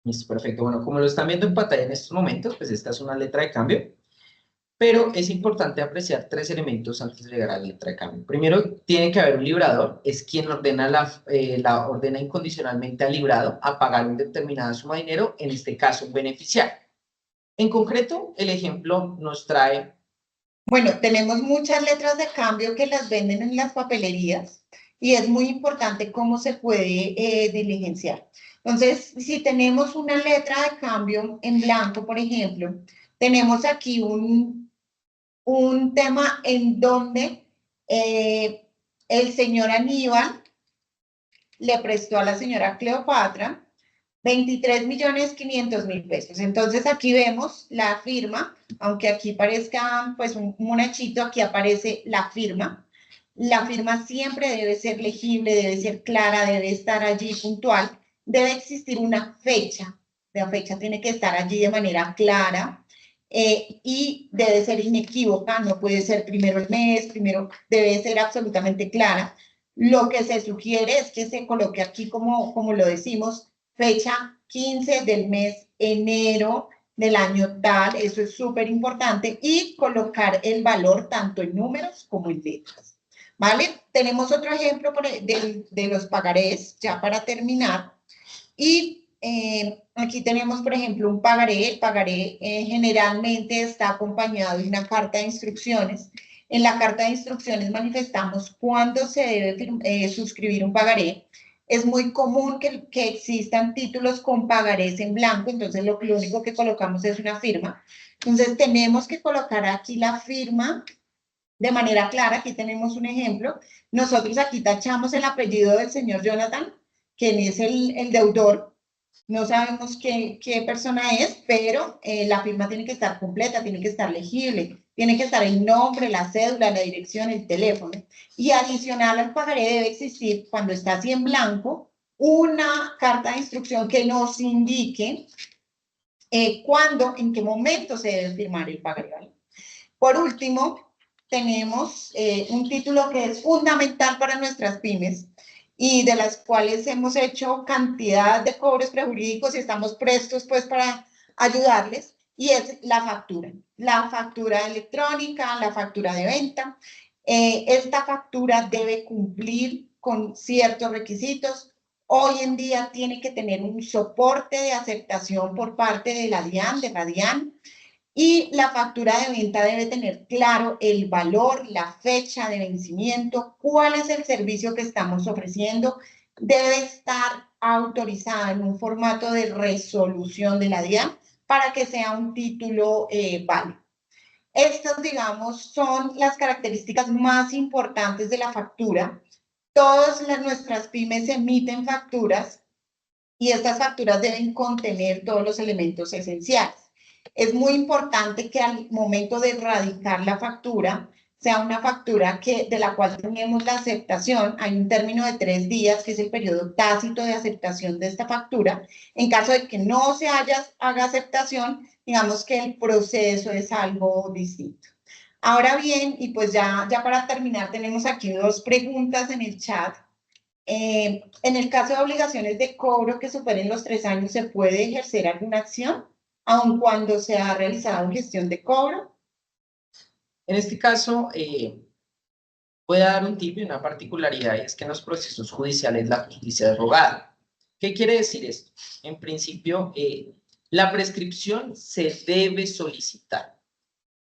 Listo, perfecto. Bueno, como lo están viendo en pantalla en estos momentos, pues esta es una letra de cambio, pero es importante apreciar tres elementos antes de llegar a la letra de cambio. Primero, tiene que haber un librador, es quien ordena ordena incondicionalmente al librado a pagar una determinada suma de dinero, en este caso un beneficiario. En concreto, el ejemplo nos trae... Bueno, tenemos muchas letras de cambio que las venden en las papelerías y es muy importante cómo se puede diligenciar. Entonces, si tenemos una letra de cambio en blanco, por ejemplo, tenemos aquí un tema en donde el señor Aníbal le prestó a la señora Cleopatra 23.500.000 pesos. Entonces aquí vemos la firma, aunque aquí parezca pues un monachito, aquí aparece la firma. La firma siempre debe ser legible, debe ser clara, debe estar allí puntual, debe existir una fecha. La fecha tiene que estar allí de manera clara y debe ser inequívoca, no puede ser primero el mes, primero, debe ser absolutamente clara. Lo que se sugiere es que se coloque aquí, como lo decimos, fecha 15 del mes enero del año tal, eso es súper importante, y colocar el valor tanto en números como en letras. ¿Vale? Tenemos otro ejemplo de los pagarés, ya para terminar, y aquí tenemos, por ejemplo, un pagaré. El pagaré generalmente está acompañado de una carta de instrucciones. En la carta de instrucciones manifestamos cuándo se debe suscribir un pagaré. Es muy común que existan títulos con pagarés en blanco, entonces lo único que colocamos es una firma. Entonces tenemos que colocar aquí la firma de manera clara. Aquí tenemos un ejemplo. Nosotros aquí tachamos el apellido del señor Jonathan, quien es el deudor. No sabemos qué persona es, pero la firma tiene que estar completa, tiene que estar legible, tiene que estar el nombre, la cédula, la dirección, el teléfono. Y adicional al pagaré debe existir, cuando está así en blanco, una carta de instrucción que nos indique cuándo, en qué momento se debe firmar el pagaré, ¿vale? Por último, tenemos un título que es fundamental para nuestras pymes y de las cuales hemos hecho cantidad de cobros prejurídicos y estamos prestos pues para ayudarles, y es la factura electrónica, la factura de venta. Esta factura debe cumplir con ciertos requisitos. Hoy en día tiene que tener un soporte de aceptación por parte de la DIAN, de Radian, y la factura de venta debe tener claro el valor, la fecha de vencimiento, cuál es el servicio que estamos ofreciendo. Debe estar autorizada en un formato de resolución de la DIAN para que sea un título válido. Estas, digamos, son las características más importantes de la factura. Todas nuestras pymes emiten facturas y estas facturas deben contener todos los elementos esenciales. es muy importante que al momento de erradicar la factura, sea una factura de la cual tenemos la aceptación. Hay un término de 3 días, que es el periodo tácito de aceptación de esta factura. En caso de que no se haga aceptación, digamos que el proceso es algo distinto. Ahora bien, y pues ya para terminar, tenemos aquí 2 preguntas en el chat. En el caso de obligaciones de cobro que superen los 3 años, ¿se puede ejercer alguna acción, aun cuando se ha realizado gestión de cobro? En este caso, voy a dar un tip y una particularidad, y es que en los procesos judiciales la justicia es rogada. ¿Qué quiere decir esto? En principio, la prescripción se debe solicitar.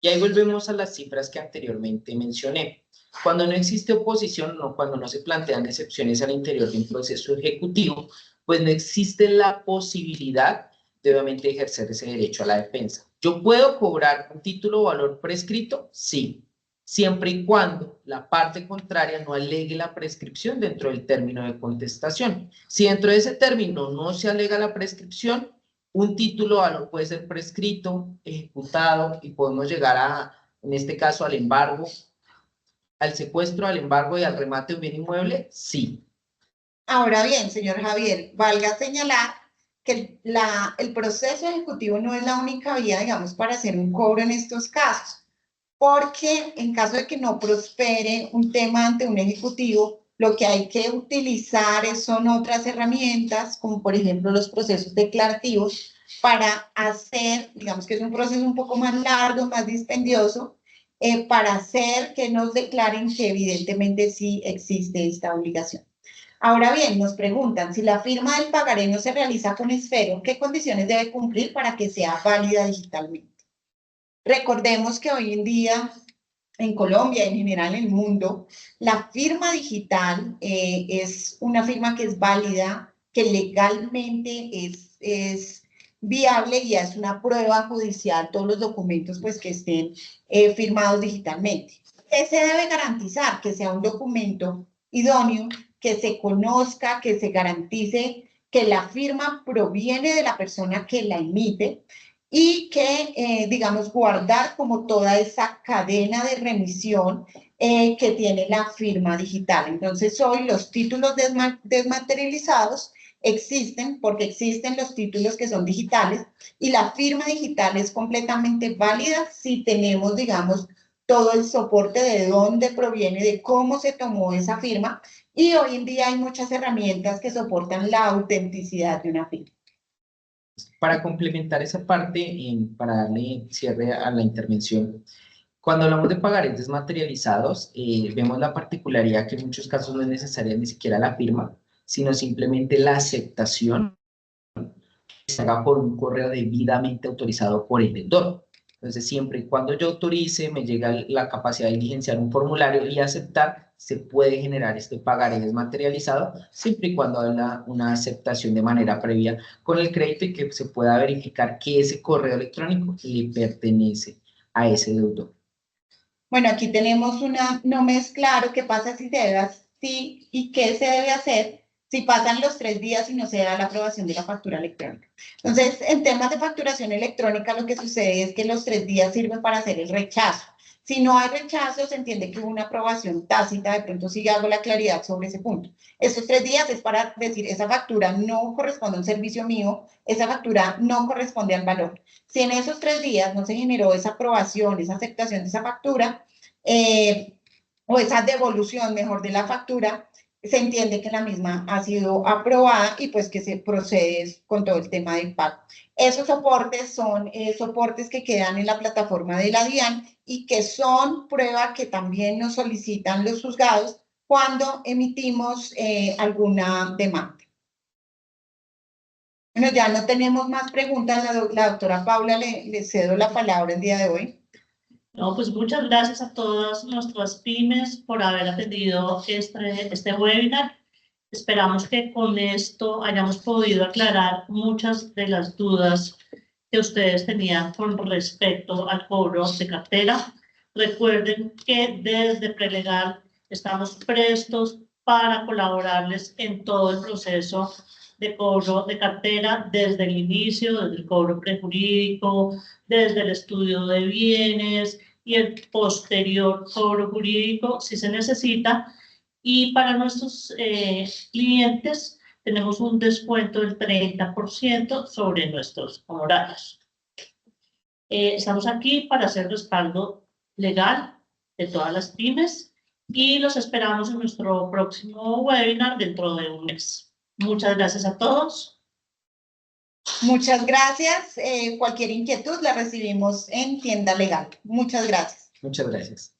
Y ahí volvemos a las cifras que anteriormente mencioné. Cuando no existe oposición o cuando no se plantean excepciones al interior de un proceso ejecutivo, pues no existe la posibilidad de obviamente ejercer ese derecho a la defensa. ¿Yo puedo cobrar un título o valor prescrito? Sí, siempre y cuando la parte contraria no alegue la prescripción dentro del término de contestación. Si dentro de ese término no se alega la prescripción, un título o valor puede ser prescrito, ejecutado, y podemos llegar en este caso, al embargo, al secuestro, al embargo y al remate de un bien inmueble, sí. Ahora bien, señor Javier, valga señalar que el proceso ejecutivo no es la única vía, digamos, para hacer un cobro en estos casos, porque en caso de que no prospere un tema ante un ejecutivo, lo que hay que utilizar son otras herramientas, como por ejemplo los procesos declarativos, para hacer, digamos que es un proceso un poco más largo, más dispendioso, para hacer que nos declaren que evidentemente sí existe esta obligación. Ahora bien, nos preguntan, si la firma del pagaré no se realiza con esfero, ¿qué condiciones debe cumplir para que sea válida digitalmente? Recordemos que hoy en día, en Colombia y en general en el mundo, la firma digital es una firma que es válida, que legalmente es viable y es una prueba judicial, todos los documentos pues, que estén firmados digitalmente. ¿Qué se debe garantizar? Que sea un documento idóneo, que se conozca, que se garantice que la firma proviene de la persona que la emite, y que, digamos, guardar como toda esa cadena de remisión que tiene la firma digital. Entonces, hoy los títulos desmaterializados existen porque existen los títulos que son digitales, y la firma digital es completamente válida si tenemos, digamos, todo el soporte de dónde proviene, de cómo se tomó esa firma, y hoy en día hay muchas herramientas que soportan la autenticidad de una firma. Para complementar esa parte, para darle cierre a la intervención, cuando hablamos de pagarés desmaterializados, vemos la particularidad que en muchos casos no es necesaria ni siquiera la firma, sino simplemente la aceptación que se haga por un correo debidamente autorizado por el vendedor. Entonces, siempre y cuando yo autorice, me llega la capacidad de diligenciar un formulario y aceptar, se puede generar este pagaré desmaterializado, siempre y cuando haya una aceptación de manera previa con el crédito y que se pueda verificar que ese correo electrónico le pertenece a ese deudor. Bueno, aquí tenemos no me es claro qué pasa si se debe, sí, y qué se debe hacer si pasan los 3 días y no se da la aprobación de la factura electrónica. Entonces, en temas de facturación electrónica, lo que sucede es que los 3 días sirven para hacer el rechazo. Si no hay rechazo, se entiende que hubo una aprobación tácita, de pronto sí hago la claridad sobre ese punto. Estos 3 días es para decir, esa factura no corresponde a un servicio mío, esa factura no corresponde al valor. Si en esos 3 días no se generó esa aprobación, esa aceptación de esa factura, o esa devolución, mejor, de la factura, se entiende que la misma ha sido aprobada y pues que se procede con todo el tema del pago. Esos soportes son soportes que quedan en la plataforma de la DIAN y que son prueba que también nos solicitan los juzgados cuando emitimos alguna demanda. Bueno, ya no tenemos más preguntas. La doctora Paula le cedo la palabra el día de hoy. No, pues muchas gracias a todas nuestras pymes por haber atendido este webinar. Esperamos que con esto hayamos podido aclarar muchas de las dudas que ustedes tenían con respecto al cobro de cartera. Recuerden que desde Prelegal estamos prestos para colaborarles en todo el proceso de cobro de cartera desde el inicio, desde el cobro prejurídico, desde el estudio de bienes y el posterior cobro jurídico si se necesita. Y para nuestros clientes tenemos un descuento del 30% sobre nuestros honorarios. Estamos aquí para hacer respaldo legal de todas las pymes y los esperamos en nuestro próximo webinar dentro de un mes. Muchas gracias a todos. Muchas gracias. Cualquier inquietud la recibimos en Tienda Legal. Muchas gracias. Muchas gracias.